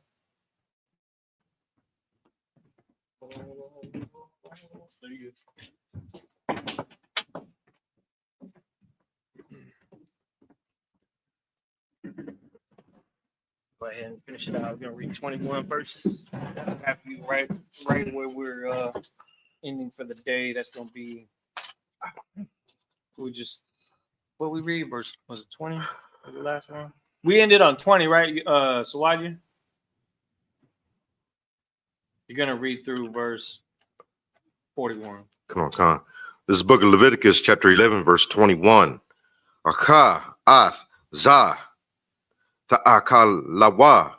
Go ahead and finish it out. We're gonna read 21 verses. After you right where we're ending for the day. That's gonna be what we read, verse, was it 20? The last one? We ended on 20, right? Sawadji? You're going to read through verse 41. Come on, Con. This is Book of Leviticus, chapter 11, verse 21. Aka, ath, za, ta'akal lawa,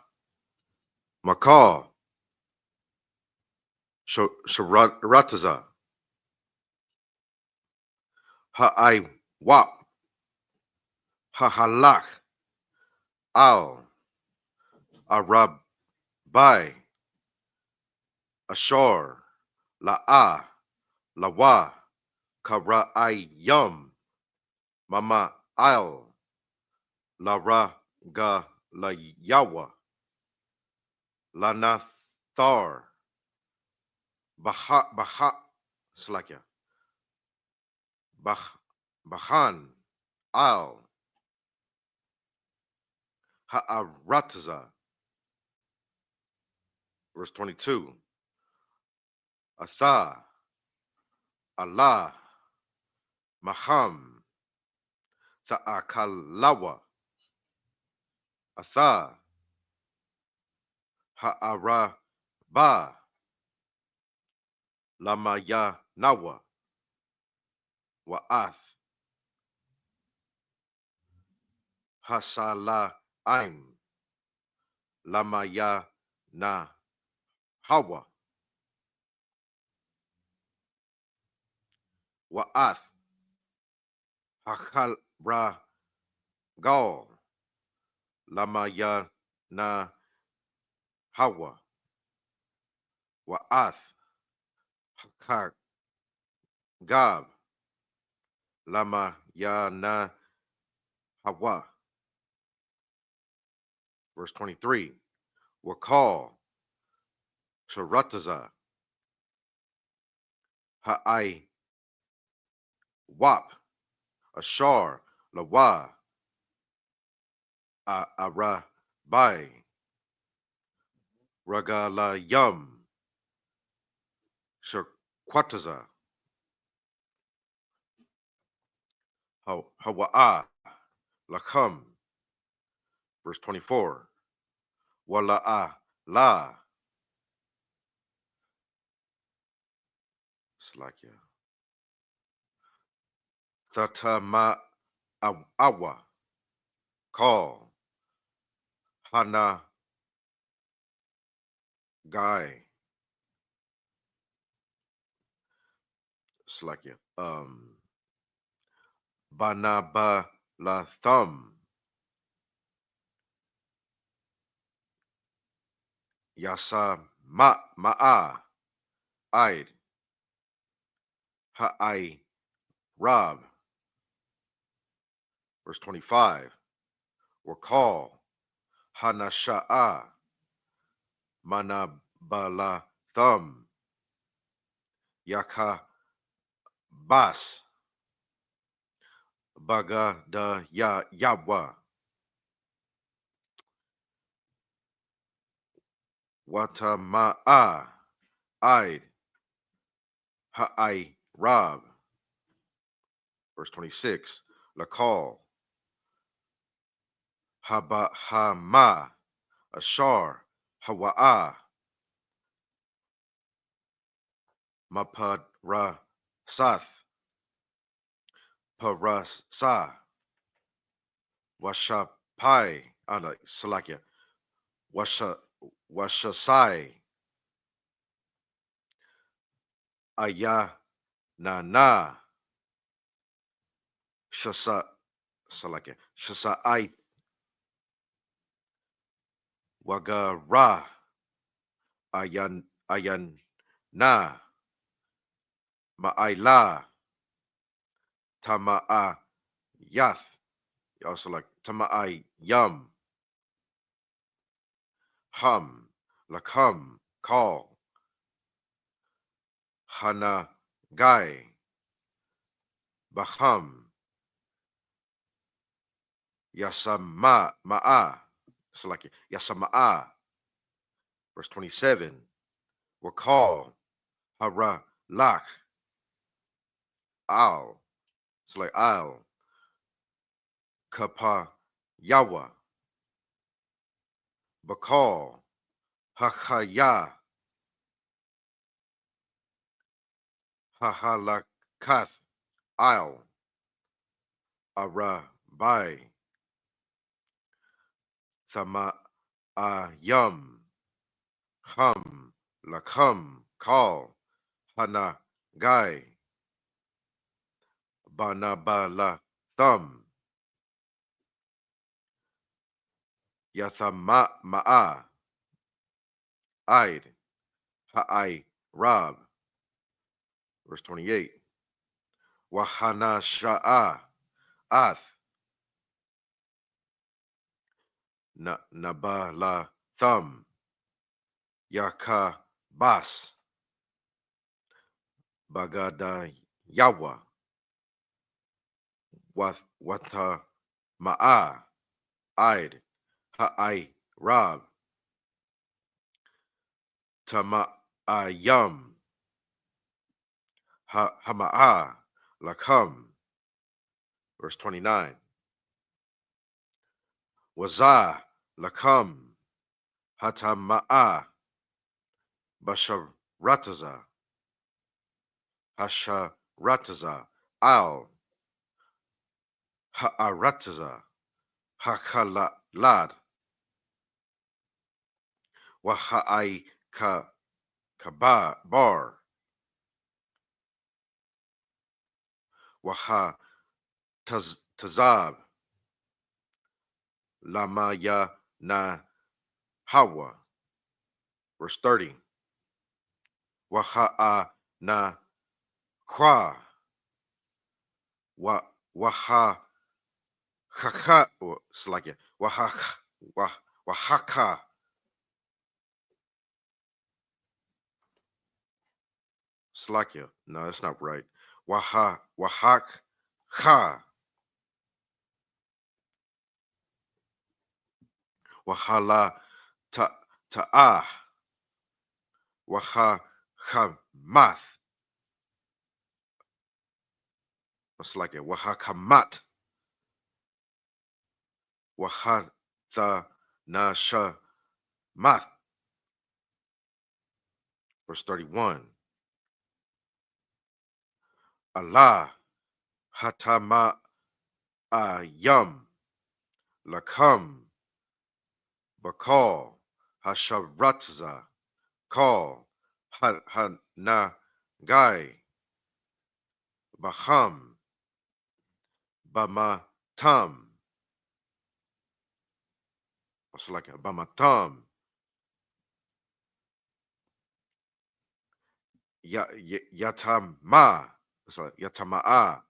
makal, sharataza, ha'ai wap, ha'halak, al, arabai, ashar, la'a, lawa, kara'ayam, mama al, lara ga la yawa, lanathar, baha, slakya, bahan, al, ha'arataza. Verse 22. Atha, Allah, Maham, Ta'akalawa, Atha, Ha'araba, Lamaya Nawa, Wa'ath, Hasala Aim, Lamaya Na Hawa, Wa'ath, Hakal Gal, Lamaya Na Hawa, Wa'ath, Hakar Gab, Lama Yana Hawa. Verse 23. Wakal Sharataza Ha'ai Wap Ashar Lawa Ara Bai Ragala Yum Shakwataza Hawa'a Lakam. Verse 24. Wala'a La Slakia Tatama Awa Call Hana Guy Slakia Banaba La Thumb Yasa Ma'a Aid Ha'ai Rob. Verse 25. Recall Hanasha'a Manabala Thumb Yaka Bas Baga da Yawa Watama'a Aid Ha'ai Rob. Verse 26. Lakal Haba Hama Ashar Hawa'a Mapadra Sath Parasa Washapai Salakia Washasai Aya Nana Shasa Salakia Shasai Wagara Ayan Na Ma'aila Tama'a Yath. You also like Tama'ai Yum Hum Lakam Call Hana Gai Baham Yasama Ma'a. So like Yasama'a. Verse 27. Wakal Hara Lach Al. It's like Al Kapa Yawa Bakal Hakaya Hahalakath Al Arabai Thama Ayum Hum Lakum Kal Hana Gai Banabala Thumb Yathama Ma'a Id Ha'ai Rab. Verse 28. Wahana Sha'a Ath Nabala Thumb Yaka Bas Bagada Yawa Wata Ma'a Id Ha'ai Rab Tama Ayum Hama'a Lakum. Verse 29. Waza Lakum Hatama'a Basharataza Hasharataza Al Ha'arataza Hakalad Wahai Kabar Waha Tazab Lamaya Na Hawa. Verse 30. Waha'a Na Kwa Waha Haka Slakia Wahaka Slakia. No, that's not right. Wahak Ha Wahala Ta'ah Waha Hamath. It's like a Wahakamat Wahatha Nasha Math. Verse 31. Allah Hatama Ayum Lakam Bakal Hasharatza Kal Hana Gai Baham Bamatam. It's like a Bamatam Yatama. It's like Yatama'a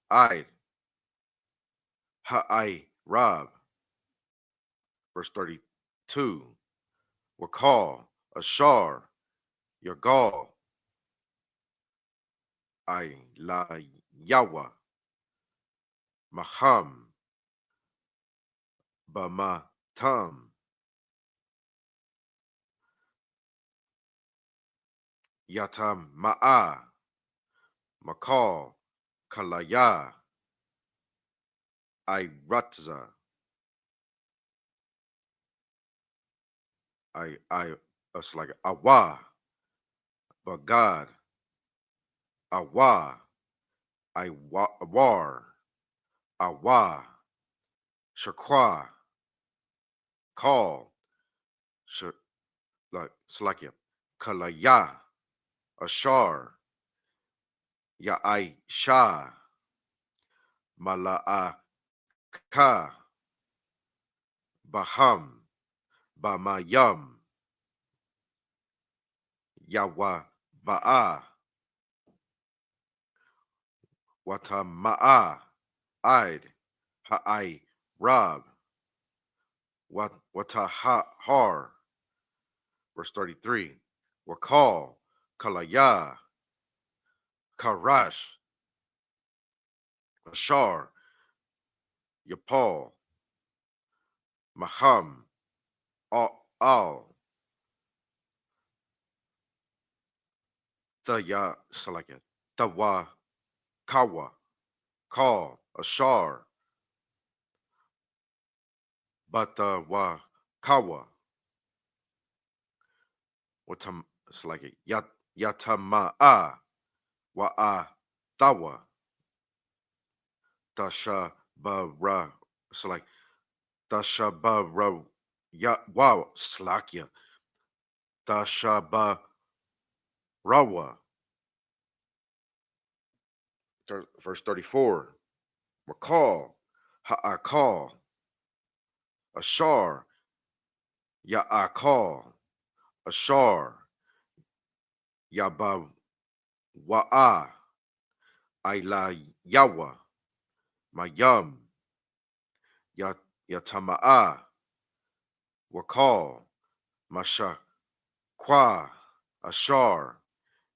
I Ha'ai Rab. Verse 32. Wakal Ashar Yagal I La Yawa Maham Bamatam Yatam Ma'a Makal Kalaya I Ratza I it's like Awa Bagad Awa I War Awa Shakwa Call like Slakia Kalaya Ashar Ya I Shah Mala'a Ka Baham Bamayam Yawa Ba'a Watama'a Id Ha'ai Rab Watahar. Verse 33. Wakal Kalaya Karash Ashar Yapal Maham Al Taya Salaka Tawa Kawa Kal Ashar Batawa Kawa Watam Salaka Yatama'a Wa'atawa. Tashabara. So like Tashabara. Ya wow, Slakia. Tashabarawa. Verse 34. Recall. Ha'akal. Ashar. Ya'akal. Ashar. Yaba Wa'a. Aila Yawa. Mayam. Yatama'a. Wakal. Masha Kwa. Ashar.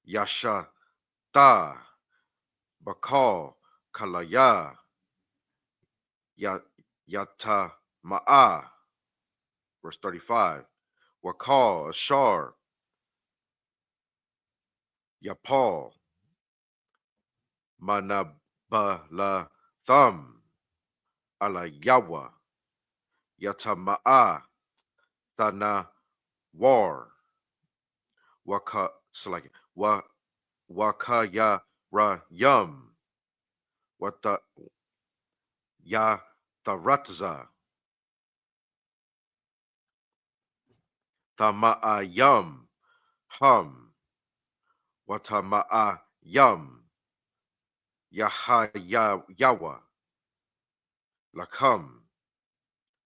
Yasha Ta. Bakal. Kalaya. Yata Ma'a. Verse 35. Wakal. Ashar. Yapal. Manabala Thumb. Ala Yawa. Yatama'a. Thana War. Waka select Wakaya Ra Yum. Wata Ya Taratza. Tama'a Yum. Hum. Watama'a Yum. Yahaya Yawa. Lakum.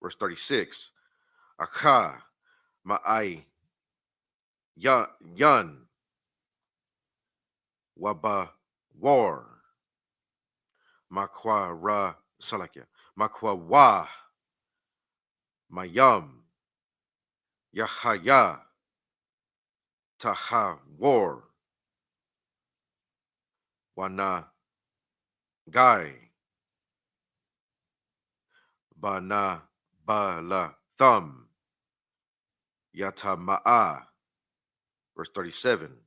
Verse 36. Aka Ma'ai Yun. Waba War. Makwa Ra Salakia. Makwa Wa. Mayum. Yahaya. Taha War. Wana Gai. Bana Bala Thumb. Yatama'a. Verse 37.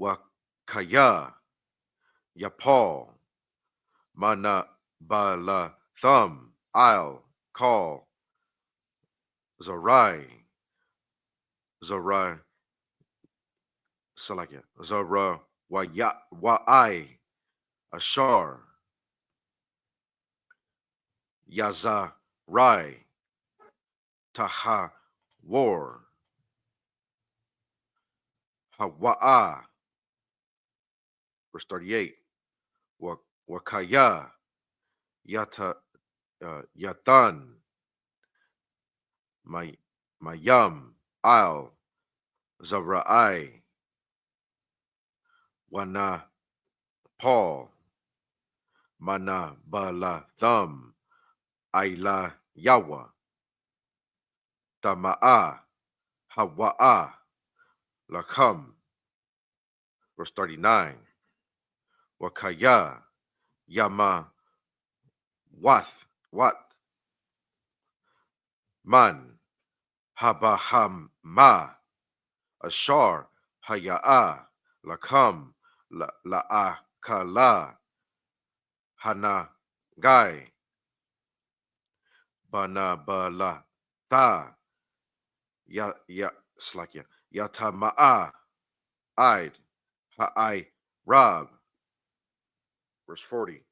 Wakaya. Yapal. Mana Bala Thumb. I'll call. Zarai. Zarai. Salakia. Zara Wa'ai. Ashar. Yaza Rai. Taha War. Hawa'a. Verse 38. Wakaya. Yata Yatan. Mayam. I'll. Zara'ai. Wana Paul. Mana Bala Thumb. Aila Yawa. Tama'a. Hawa'a. Lakum. Verse 39. Wakaya. Yama. Wat. Man. Habahama. Ashar. Haya'a. Lakum. La'akala. Hana Gai. Bana Bala Ta. Slakia. Yatama'a. Id. Ha'ai Rab. Verse 40.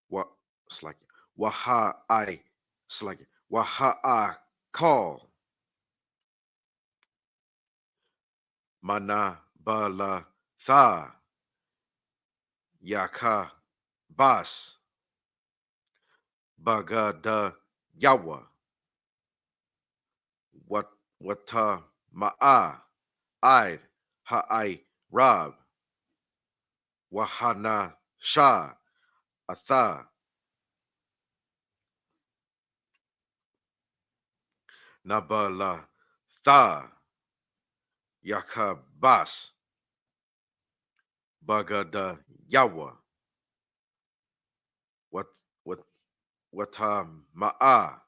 What Slakia. Waha'ai Slakia. Waha'a call. Mana Bala Tha. Yaka Bas. Bagada Yawa. Wata Ma'a. Id. Ha'ai Rab. Wahana Shah. Atha. Nabala Tha. Yakabas. Bagada Yawa. Wata Ma'a.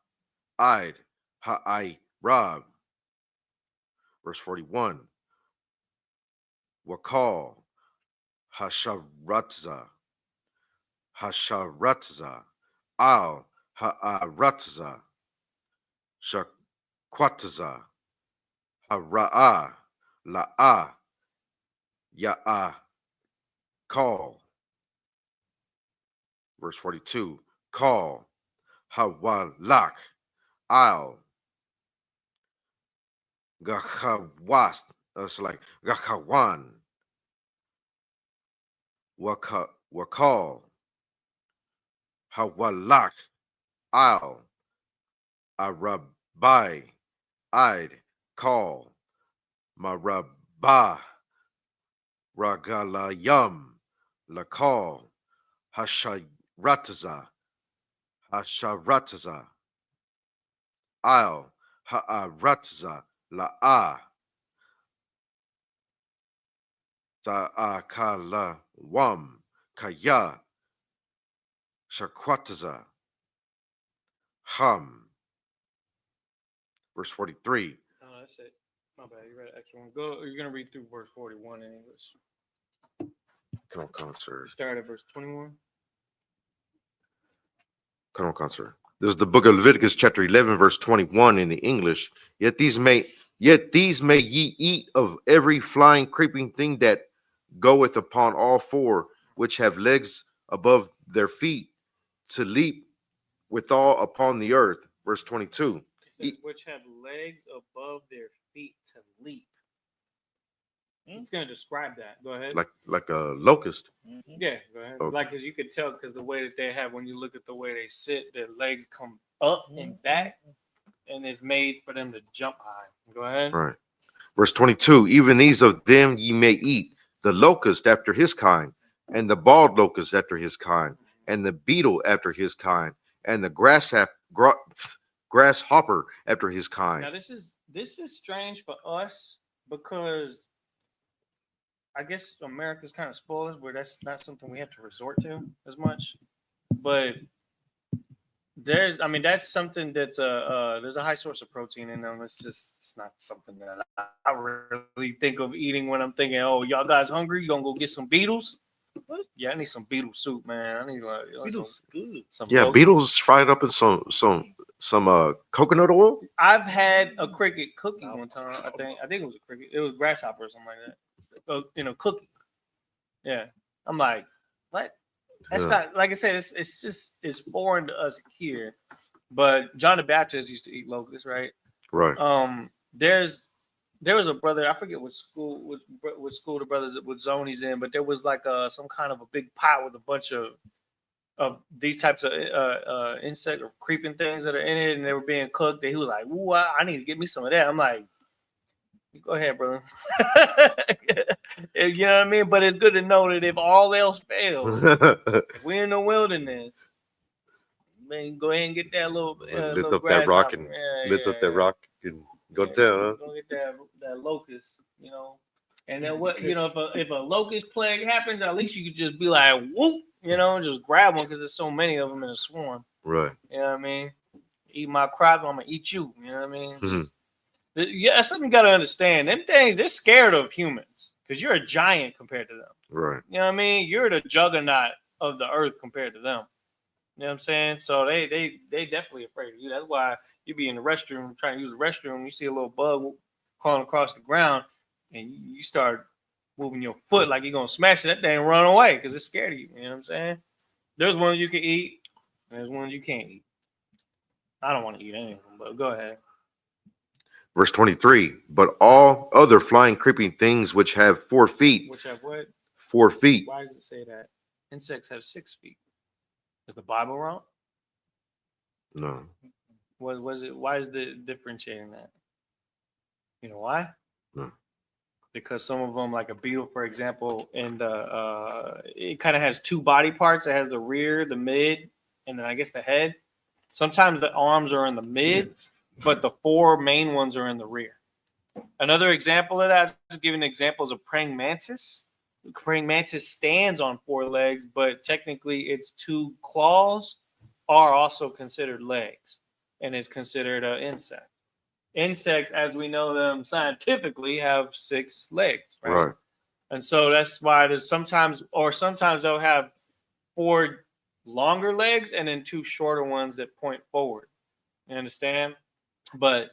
Id. Ha'ai Rab. Verse 41. Wakal. Hasharatza. Al. Ha'aratza. Shakwatza. Hara'a. La'a. Ya'a, call. Verse 42, call. Hawalak, I'll. Gahawas, it's like Gahawan, Wakal. Hawalak, I'll. Arabai, I'd call. Marabah, Ragalayam, Lakal, Hasharataza, Hasharataza, I'll, Ha'arataza, La'a, Ta'akala, Wam, Kaya, Shakwataza, Ham. Verse 43. No, that's it. My bad. You read an extra one. Go. You're gonna read through verse 41 in English. Come on, sir. You start at verse 21. Come on, sir. This is the book of Leviticus, chapter 11, verse 21 in the English. Yet these may ye eat of every flying, creeping thing that goeth upon all four, which have legs above their feet, to leap withal upon the earth. Verse 22. It says, which have legs above their feet to leap. It's gonna describe that. Go ahead. Like a locust. Yeah, go ahead. Okay. Like, because you could tell, because the way that they have, when you look at the way they sit, their legs come up and back, and it's made for them to jump high. Go ahead. Right. Verse 22. Even these of them ye may eat, the locust after his kind, and the bald locust after his kind, and the beetle after his kind, and the grasshopper after his kind. Now this is strange for us because I guess America's kind of spoiled us where that's not something we have to resort to as much. But that's something that's there's a high source of protein in them. It's not something that I really think of eating when I'm thinking, oh, y'all guys hungry? You gonna go get some beetles? What? Yeah, I need some beetle soup, man. I need beetles good. Beetles fried up in some coconut oil. I've had a cricket cookie one time. I think it was a cricket. It was grasshopper or something like that. Cookie. Yeah, I'm like, what? That's not, like I said. It's foreign to us here. But John the Baptist used to eat locusts, right? Right. There was a brother, I forget what school the brothers what zone he's in, but there was like some kind of a big pot with a bunch of these types of insect or creeping things that are in it, and they were being cooked. And he was like, "Ooh, I need to get me some of that." I'm like, "Go ahead, brother." You know what I mean? But it's good to know that if all else fails, if we're in the wilderness, then go ahead and get that little lift up that rock and that rock and go down. Huh? Go get that locust, And then what? If a locust plague happens, at least you could just be like, whoop, just grab one because there's so many of them in a swarm. Right. You know what I mean? Eat my crop, I'm gonna eat you. You know what I mean? Mm-hmm. That's something you gotta understand. Them things, they're scared of humans because you're a giant compared to them. Right. You know what I mean? You're the juggernaut of the earth compared to them. You know what I'm saying? So they definitely afraid of you. That's why you be in the restroom trying to use the restroom. You see a little bug crawling across the ground, and you start moving your foot like you're gonna smash it. That thing run away because it's scared of you. You know what I'm saying? There's ones you can eat, and there's ones you can't eat. I don't want to eat any of them, but go ahead. Verse 23. But all other flying, creeping things which have 4 feet. Which have what? 4 feet. Why does it say that? Insects have 6 feet. Is the Bible wrong? No. What was it? Why is the differentiating that? You know why? No. Because some of them, like a beetle, for example, and it kind of has 2 body parts. It has the rear, the mid, and then I guess the head. Sometimes the arms are in the mid, but the 4 main ones are in the rear. Another example of that, just giving examples of praying mantis. The praying mantis stands on 4 legs, but technically its 2 claws are also considered legs, and it's considered an insect. Insects, as we know them scientifically, have 6 legs, right? And so that's why there's sometimes they'll have 4 longer legs and then 2 shorter ones that point forward. You understand? But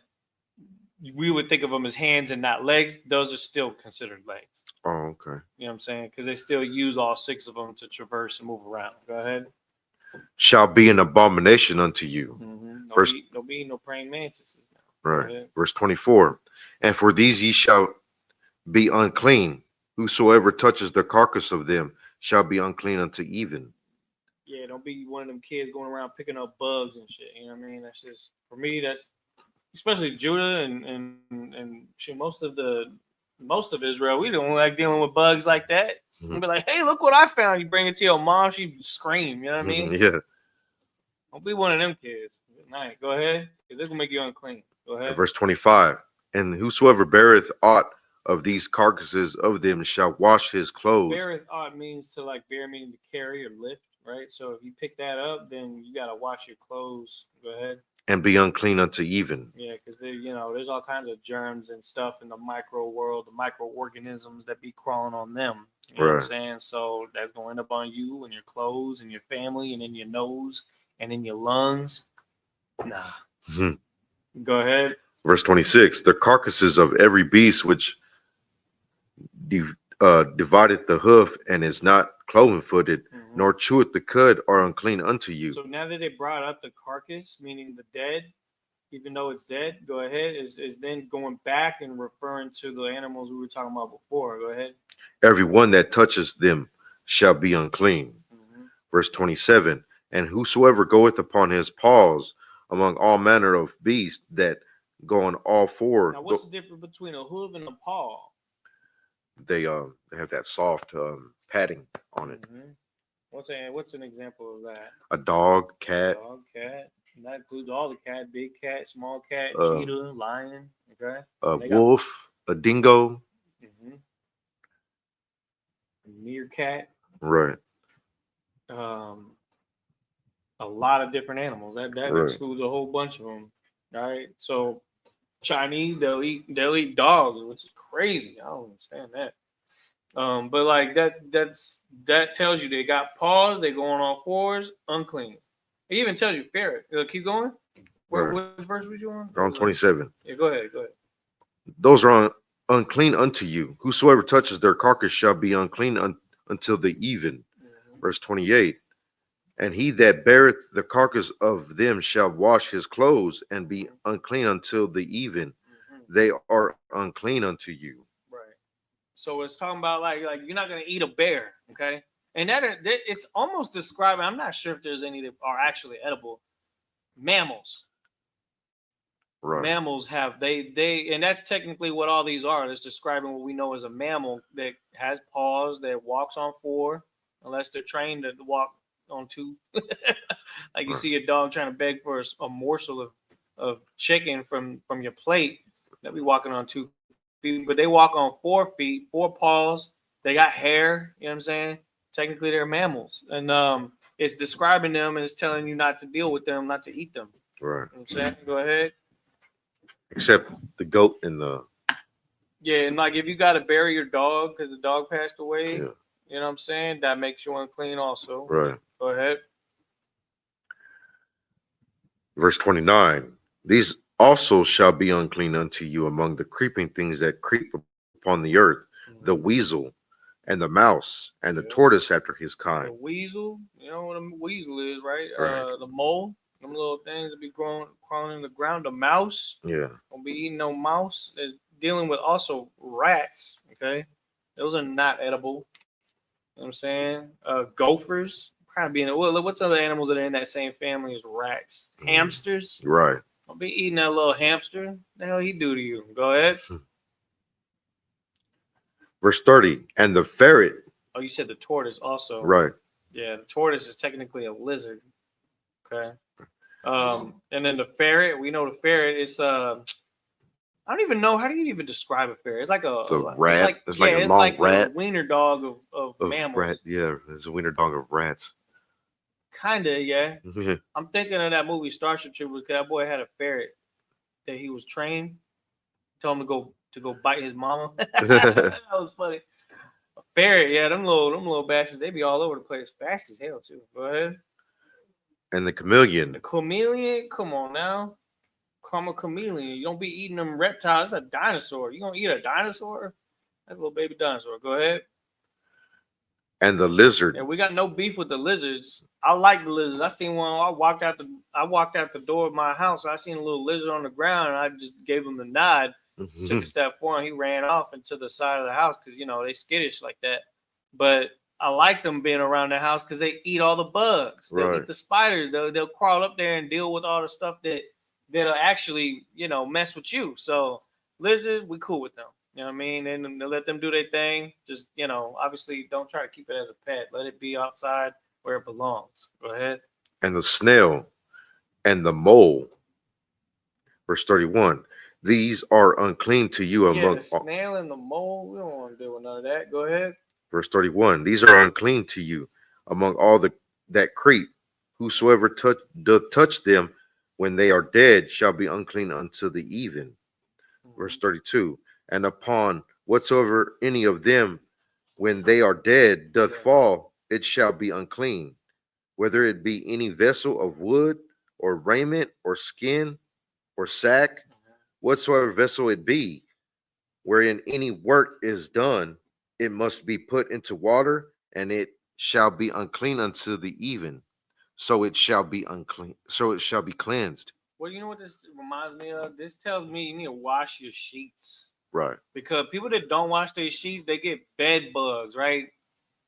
we would think of them as hands and not legs. Those are still considered legs. Oh, okay. You know what I'm saying? Because they still use all 6 of them to traverse and move around. Go ahead. Shall be an abomination unto you. Mm-hmm. Verse- No praying mantises. Right. Verse 24. And for these ye shall be unclean. Whosoever touches the carcass of them shall be unclean unto even. Yeah, don't be one of them kids going around picking up bugs and shit. You know what I mean? That's just, for me, that's especially Judah and shit, most of Israel. We don't like dealing with bugs like that. Mhm. We'll be like, hey, look what I found. You bring it to your mom, she scream. You know what I mean? Yeah. Don't be one of them kids. Nice. Go ahead. Because they're gonna make you unclean. Go ahead. Verse 25. And whosoever beareth aught of these carcasses of them shall wash his clothes. Bear means to like bear meaning to carry or lift, right? So if you pick that up, then you gotta wash your clothes. Go ahead. And be unclean unto even. Yeah, because there's all kinds of germs and stuff in the micro world, the microorganisms that be crawling on them. You know what I'm Right. saying? So that's going to end up on you and your clothes and your family and in your nose and in your lungs. Nah. Mhm. Go ahead. Verse 26. The carcasses of every beast which divideth the hoof and is not cloven footed, Mhm. nor cheweth the cud, are unclean unto you. So now that they brought up the carcass, meaning the dead, even though it's dead, go ahead, is then going back and referring to the animals we were talking about before. Go ahead. Every one that touches them shall be unclean. Mm-hmm. Verse 27. And whosoever goeth upon his paws among all manner of beasts that go on all four, Now, what's the difference between a hoof and a paw? they have that soft padding on it. Mm-hmm. What's an example of that? A dog, cat, Dog, cat. And that includes all the cat, big cat, small cat, Uh, cheetah, lion. Okay. a They got- wolf, a dingo. Mm-hmm. Meerkat. Right. A lot of different animals. That Right. excludes a whole bunch of them. All right. So Chinese, they'll eat dogs, which is crazy. I don't understand that. But like that tells you they got paws, they go on all fours, unclean. It even tells you ferret. Keep going. Right. What verse was you on? On 27. Yeah, go ahead. Those are unclean unto you. Whosoever touches their carcass shall be unclean until the even. Mhm. Verse 28. And he that beareth the carcass of them shall wash his clothes and be unclean until the even. Mhm. They are unclean unto you. Right. So it's talking about like you're not gonna eat a bear, okay? And that it's almost describing. I'm not sure if there's any that are actually edible. Mammals. Right. Mammals have they and that's technically what all these are. It's describing what we know as a mammal that has paws, that walks on 4, unless they're trained to walk on 2. Like you see a dog trying to beg for a morsel of chicken from your plate, they'll be walking on 2 feet, but they walk on 4 feet, 4 paws. They got hair. You know what I'm saying? Technically, they're mammals, and it's describing them and it's telling you not to deal with them, not to eat them. Right. You know what I'm saying? Go ahead. Except the goat and the Yeah, and like if you got to bury your dog because the dog passed away, yeah. you know what I'm saying? That makes you unclean also. Right. Go ahead. Verse 29. These also shall be unclean unto you among the creeping things that creep upon the earth, the weasel and the mouse and the Yeah. tortoise after his The kind. weasel, you know what a weasel is, right? Right. The mole, them little things that be crawling in the ground. The mouse, Yeah. don't be eating no mouse. Is dealing with also rats. Okay, those are not edible. You know what I'm saying? Gophers, kind of being. What's other animals that are in that same family as rats? Hamsters. Right. Don't be eating that little hamster. What the hell he do to you? Go ahead. Verse 30. And the ferret. Oh, you said the tortoise also. Right. Yeah, the tortoise is technically a lizard. Okay. And then the ferret, we know the ferret is I don't even know, how do you even describe a ferret? It's like a rat. It's like a it's long like rat. a wiener dog of mammals. Rat. Yeah, it's a wiener dog of rats. Kinda, yeah. Yeah. I'm thinking of that movie Starship Troopers. That boy had a ferret that he was trained. Told him to go bite his mama. That was funny. A ferret, yeah, them little bastards, they be all over the place, fast as hell too. Go ahead. And the chameleon. The chameleon, come on now. become a chameleon. You don't be eating them reptiles. It's a dinosaur. You gonna eat a dinosaur? That's a little baby dinosaur. Go ahead. And the lizard. And we got no beef with the lizards. I like the lizards. I seen one. I walked out the door of my house. I seen a little lizard on the ground, and I just gave him the nod. Took a step forward, and he ran off into the side of the house because they skittish like that. But I like them being around the house because they eat all the bugs. They'll eat the spiders. They'll crawl up there and deal with all the stuff that'll actually mess with you. So lizards, we cool with them. You know what I mean? And let them do their thing. Just obviously don't try to keep it as a pet. Let it be outside where it belongs. Go ahead. And the snail and the mole. Verse 31. These are unclean to you among the snail and the mole. We don't want to deal with none of that. Go ahead. Verse 31. These are unclean to you among all that creep. Whosoever doth touch them when they are dead shall be unclean unto the even. Verse 32. And upon whatsoever any of them when they are dead doth fall, it shall be unclean, whether it be any vessel of wood or raiment or skin or sack, whatsoever vessel it be, wherein any work is done, it must be put into water, and it shall be unclean unto the even. So it shall be unclean. So it shall be cleansed. Well, you know what this reminds me of? This tells me you need to wash your sheets. Right. Because people that don't wash their sheets, they get bed bugs, right?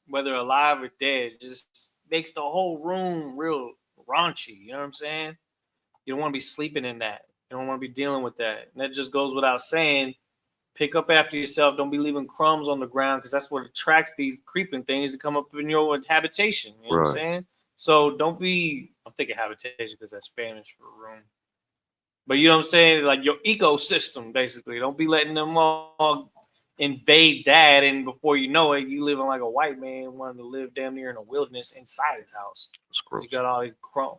Whether alive or dead, just makes the whole room real raunchy. You know what I'm saying? You don't want to be sleeping in that. You don't want to be dealing with that. And that just goes without saying. Pick up after yourself. Don't be leaving crumbs on the ground because that's what attracts these creeping things to come up in your habitation. You know what I'm saying? So don't be, I'm thinking habitation because that's Spanish for room. But you know what I'm saying? Like your ecosystem, basically. Don't be letting them all invade that. And before you know it, you living like a white man wanting to live damn near in a wilderness inside his house. You got all these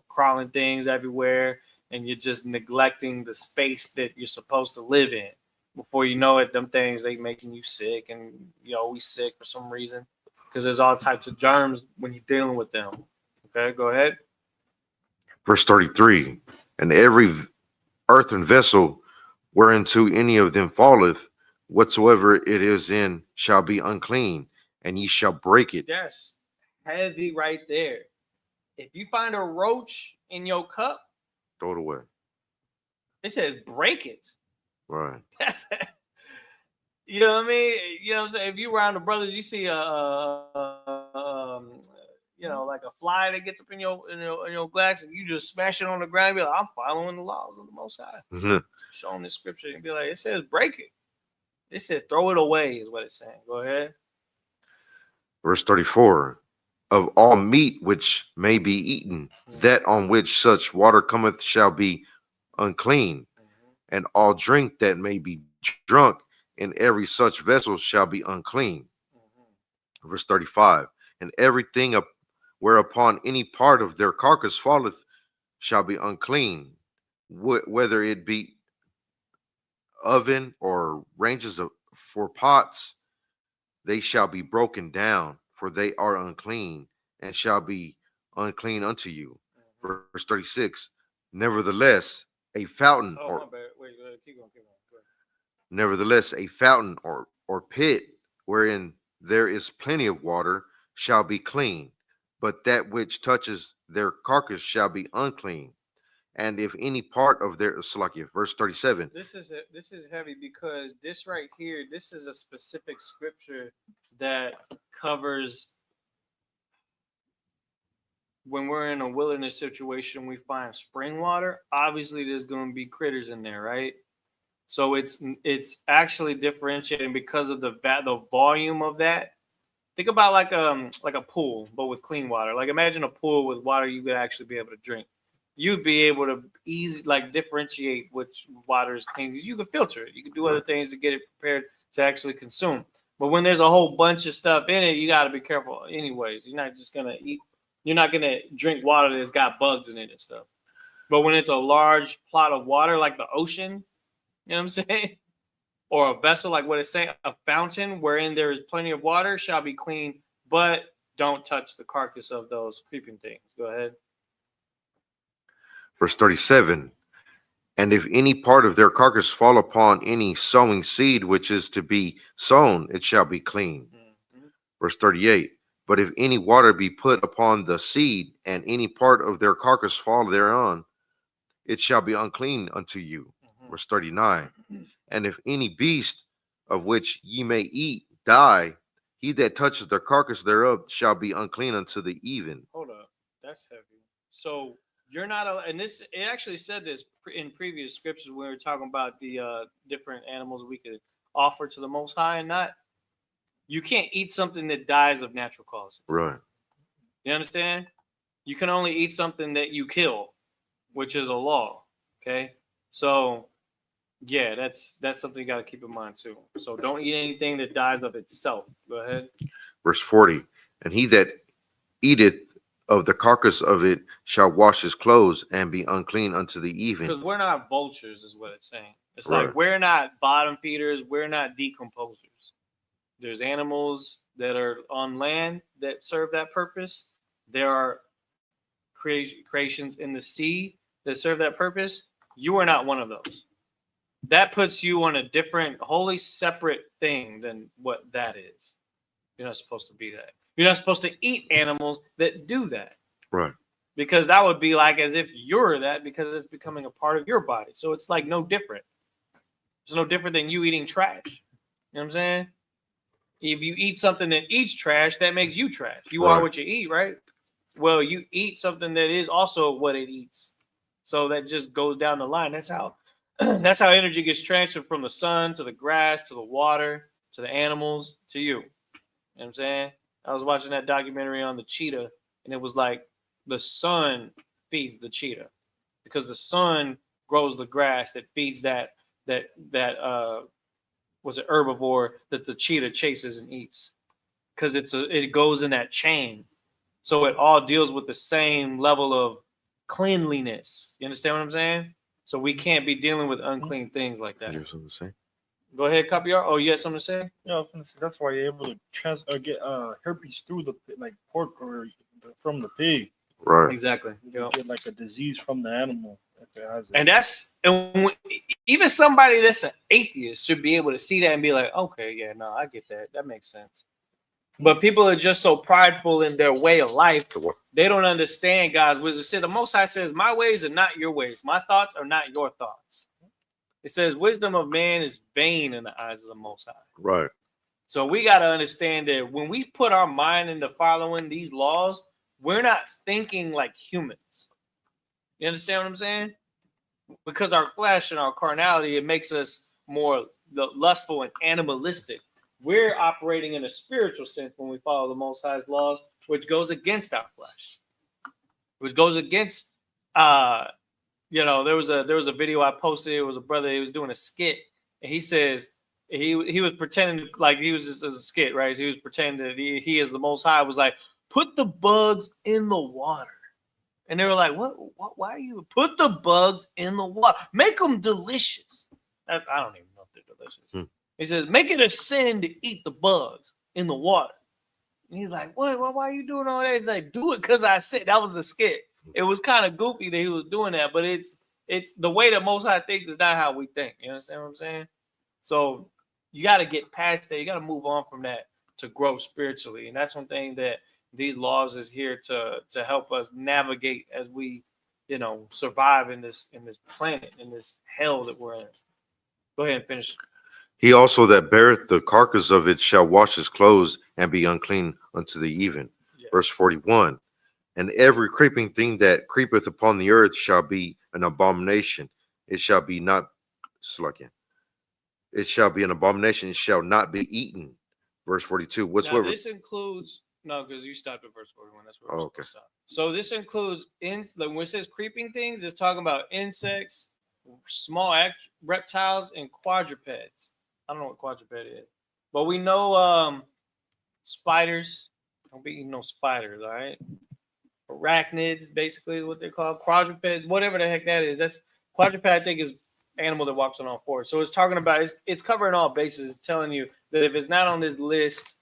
crawling things everywhere, and you're just neglecting the space that you're supposed to live in. Before you know it, them things, they making you sick, and you're always sick for some reason because there's all types of germs when you're dealing with them. Okay, go ahead. Verse 33. And every earthen vessel whereinto any of them falleth, whatsoever it is in shall be unclean, and ye shall break it. Yes, heavy right there. If you find a roach in your cup, throw it away. It says break it. Right. That's you know what I mean? You know what I'm saying? If you around the brothers, you see like a fly that gets up in your glass, and you just smash it on the ground, be like, I'm following the laws of the Most High. Showing this scripture and be like, it says break it. It says throw it away is what it's saying. Go ahead. Verse 34. Of all meat which may be eaten, that on which such water cometh shall be unclean, and all drink that may be drunk in every such vessel shall be unclean. Verse 35. And everything whereupon any part of their carcass falleth shall be unclean, whether it be oven or ranges for pots, they shall be broken down, for they are unclean, and shall be unclean unto you. Verse 36. Nevertheless, a fountain Keep going. Nevertheless, a fountain or pit wherein there is plenty of water shall be clean, but that which touches their carcass shall be unclean. And if any part of their verse 37. This is heavy because this right here, this is a specific scripture that covers when we're in a wilderness situation, we find spring water. Obviously, there's going to be critters in there, right? So it's actually differentiating because of the volume of that. Think about like a pool, but with clean water. Like imagine a pool with water you could actually be able to drink. You'd be able to differentiate which water is clean because you can filter it. You can do other things to get it prepared to actually consume. But when there's a whole bunch of stuff in it, you got to be careful. Anyways, you're not just gonna eat. You're not gonna drink water that's got bugs in it and stuff. But when it's a large plot of water like the ocean, you know what I'm saying? Or a vessel like what it's saying, a fountain wherein there is plenty of water shall be clean, but don't touch the carcass of those creeping things. Go ahead. Verse 37. And if any part of their carcass fall upon any sowing seed which is to be sown, it shall be clean. Verse 38. But if any water be put upon the seed, and any part of their carcass fall thereon, it shall be unclean unto you. Verse 39. And if any beast of which ye may eat die, he that touches the carcass thereof shall be unclean unto the even. Hold up, that's heavy. So you're not, and this it actually said this in previous scriptures when we were talking about the different animals we could offer to the Most High, and not you can't eat something that dies of natural causes. Right. You understand? You can only eat something that you kill, which is a law. Okay, so yeah, that's something you got to keep in mind too. So don't eat anything that dies of itself. Go ahead. Verse 40. And he that eateth of the carcass of it shall wash his clothes and be unclean unto the even. Because we're not vultures, is what it's saying. It's Right. like we're not bottom feeders. We're not decomposers. There's animals that are on land that serve that purpose. There are creations in the sea that serve that purpose. You are not one of those. That puts you on a different, wholly separate thing than what that is. You're not supposed to be that. You're not supposed to eat animals that do that. Right. Because that would be like as if you're that, because it's becoming a part of your body. So it's like no different. It's no different than you eating trash. You know what I'm saying? If you eat something that eats trash, that makes you trash. You Right. are what you eat, right? Well, you eat something that is also what it eats. So that just goes down the line. That's how that's how energy gets transferred from the sun to the grass to the water to the animals to you. You know what I'm saying? I was watching that documentary on the cheetah, and it was like the sun feeds the cheetah because the sun grows the grass that feeds that was an herbivore that the cheetah chases and eats, because it goes in that chain. So it all deals with the same level of cleanliness. You understand what I'm saying? So we can't be dealing with unclean things like that. You have something to say? Go ahead, Copyar. Oh, you had something to say? Yeah, I was gonna say, that's why you're able to get herpes through the like pork or from the pig. Right. Exactly. You get like a disease from the animal if it has it. And even somebody that's an atheist should be able to see that and be like, okay, yeah, no, I get that. That makes sense. But people are just so prideful in their way of life, they don't understand God's wisdom. See, the Most High says, my ways are not your ways. My thoughts are not your thoughts. It says, wisdom of man is vain in the eyes of the Most High. Right. So we got to understand that when we put our mind into following these laws, we're not thinking like humans. You understand what I'm saying? Because our flesh and our carnality, it makes us more lustful and animalistic. We're operating in a spiritual sense when we follow the Most High's laws, which goes against our flesh, which goes against, there was a video I posted. It was a brother. He was doing a skit, and he says he was pretending like he was just as a skit, right? He was pretending that he is the Most High. Was like, put the bugs in the water, and they were like, what? Why are you put the bugs in the water? Make them delicious. I don't even know if they're delicious. He says, make it a sin to eat the bugs in the water. And he's like, what? Why are you doing all that? He's like, do it because I said. That was the skit. It was kind of goofy that he was doing that, but it's the way that Most High thinks is not how we think. You understand what I'm saying? So you got to get past that. You got to move on from that to grow spiritually. And that's one thing that these laws is here to help us navigate as we, survive in this planet, in this hell that we're in. Go ahead and finish. He also that beareth the carcass of it shall wash his clothes and be unclean unto the even. Yeah. Verse 41. And every creeping thing that creepeth upon the earth shall be an abomination. It shall be not it shall be an abomination. It shall not be eaten. Verse 42. Whatsoever. Now, this includes because you stopped at verse 41. That's where Oh, we're okay. supposed to stop. So this includes when it says creeping things, it's talking about insects, small reptiles, and quadrupeds. I don't know what quadruped is, but we know spiders. Don't be eating no spiders, all right? Arachnids, basically, is what they're called. Quadrupeds, whatever the heck that is. That's quadruped. I think is animal that walks on all fours. So it's talking about it's covering all bases. It's telling you that if it's not on this list,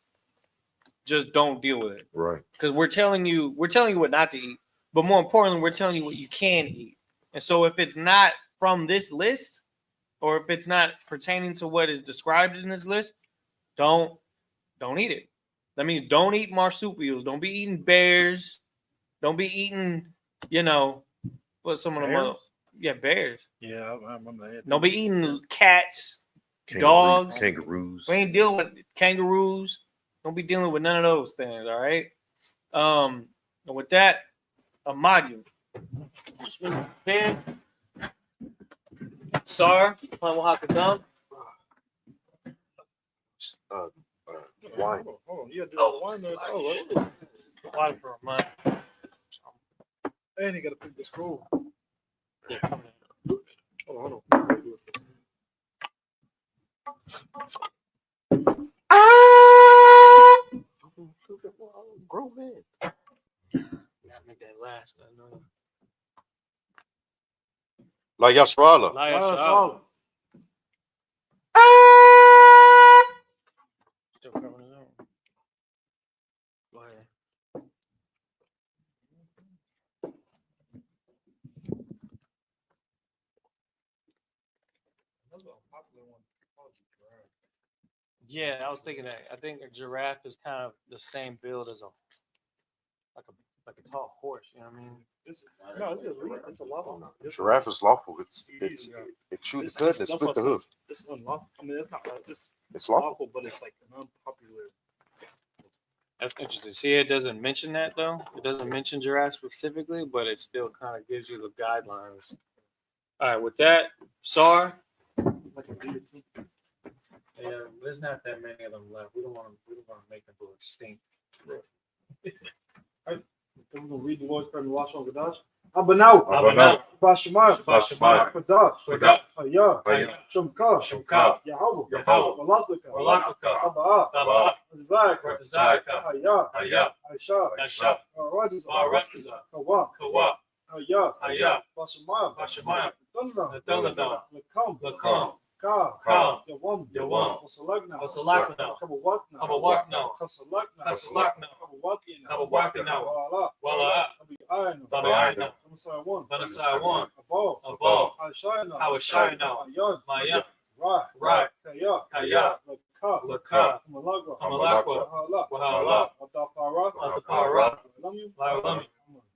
just don't deal with it. Right. Because we're telling you what not to eat, but more importantly, we're telling you what you can eat. And so if it's not from this list, or if it's not pertaining to what is described in this list, don't eat it. That means don't eat marsupials. Don't be eating bears. Don't be eating, what some of them are. Yeah, bears. Yeah, I remember that. Don't be eating cats, Kangaroo- dogs. kangaroos. We ain't dealing with kangaroos. Don't be dealing with none of those things, all right? And with that, a module. Sar, Hamahakadam. Wine. Hold on. You gotta do wine there. Oh, Water for a month. and you gotta pick the scroll. Yeah. Hold on. Grown man. Gotta make that last. I know. Like Yasrala. Still covering his own. Go ahead. Yeah, I was thinking that. I think a giraffe is kind of the same build as like a tall horse. You know what I mean? It's a lot. Giraffe is lawful. It chew the It's- cud and that's split what the hoof. It's unlawful. I mean, it's not like this. It's lawful. Lawful, but it's like an unpopular. That's interesting. See, it doesn't mention that though. It doesn't mention giraffe specifically, but it still kind of gives you the guidelines. All right, with that, SAR. Yeah, there's not that many of them left. We don't want to make them go extinct. We're gonna read the Lord's Prayer and wash over the dust. Abanau. Bashamayim. Bashamayim. Kadosh. Kadosh. Hayah. Hayah. Shemka. Shemka. Yahweh. Yahweh. Malakika. Malakika. Tabaa. Tabaa. Zayaka. Zayaka. Hayah. Hayah. Aisha. Aisha. Rajza. Rajza. Kawa. Kawa. Hayah. Hayah. Bashamayim. Bashamayim. Thunda. Thunda. Lakam. Lakam. Ka. Ka. Yawam. Yawam. Wasalagna. Wasalagna. Kabawatna. Kabawatna. Kasalagna. Kasalagna. Kabawatna. Kabawatna. Wala. Wala. Tabi'ayna. Tabi'ayna. Tamasaywan. Banasaywan. Abal. Abal. Aishayna. Hawashayna. Ayaz. Maya. Right. Right. Kaya. Kaya. Laka. Laka. Kamalagwa. Kamalagwa. Wahala. Wahala. Atapara. Atapara. Lamu. Lamu.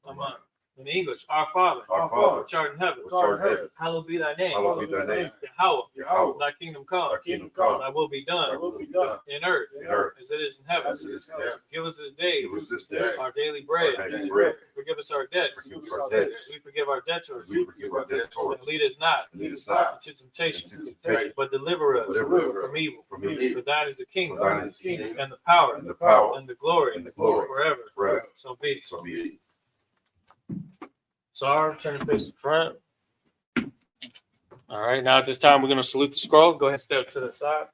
Amen. In English, our Father, Our Father, which art in heaven, which art in heaven, hallowed be thy name. Hallowed be thy name. Yahweh, Yahweh, thy kingdom come. Thy kingdom come. Thy will be thy done will be done in earth in earth as it is in heaven. as it is in heaven. Give us this day Give us this day our daily bread. our daily bread. Forgive us our debts. Forgive us our debts. We forgive our debtors. We forgive our debtors. And lead us not Lead us not into temptation, into temptation, but deliver us deliver us from evil. from evil. For thine is the kingdom, For thine is the kingdom, and the power, and the power, and the glory, and the glory, forever. forever. So be it. So be it. Sorry, turn your face to front. All right, now at this time, we're going to salute the scroll. Go ahead and step to the side.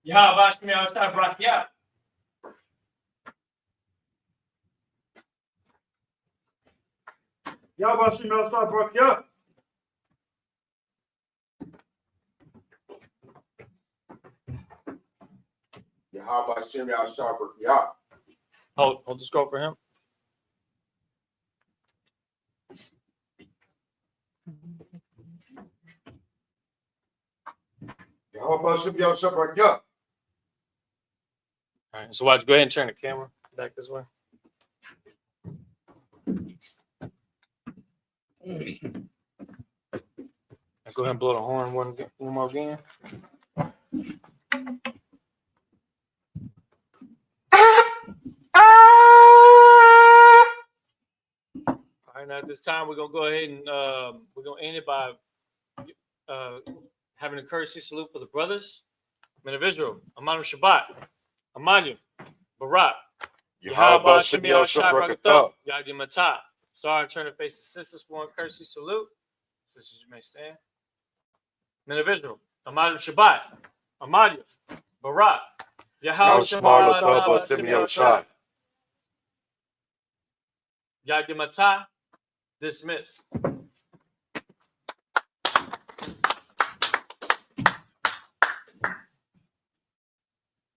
Yeah, Bashmi, I'll start right here. Yabashim Elsa Brakya. Yahweh Hashem Yahshua Yah. Hold the scroll for him. Yahweh Hashem Yahshua Brakya. All right, so watch. Go ahead and turn the camera back this way. Now go ahead and blow the horn one more again. All right, now at this time we're gonna go ahead and we're gonna end it by having a courtesy salute for the brothers, men of Israel, Amanu Shabbat, Amanu, Barak, Yahweh Shemi Shabbat, Yadi Matah. Sorry, turn to face the sisters for a courtesy salute. Sisters, you may stand. Men of Israel, Amanu Shabbat, Amanu, Barak, Yahweh Shemi Yadi Matah. Dismiss.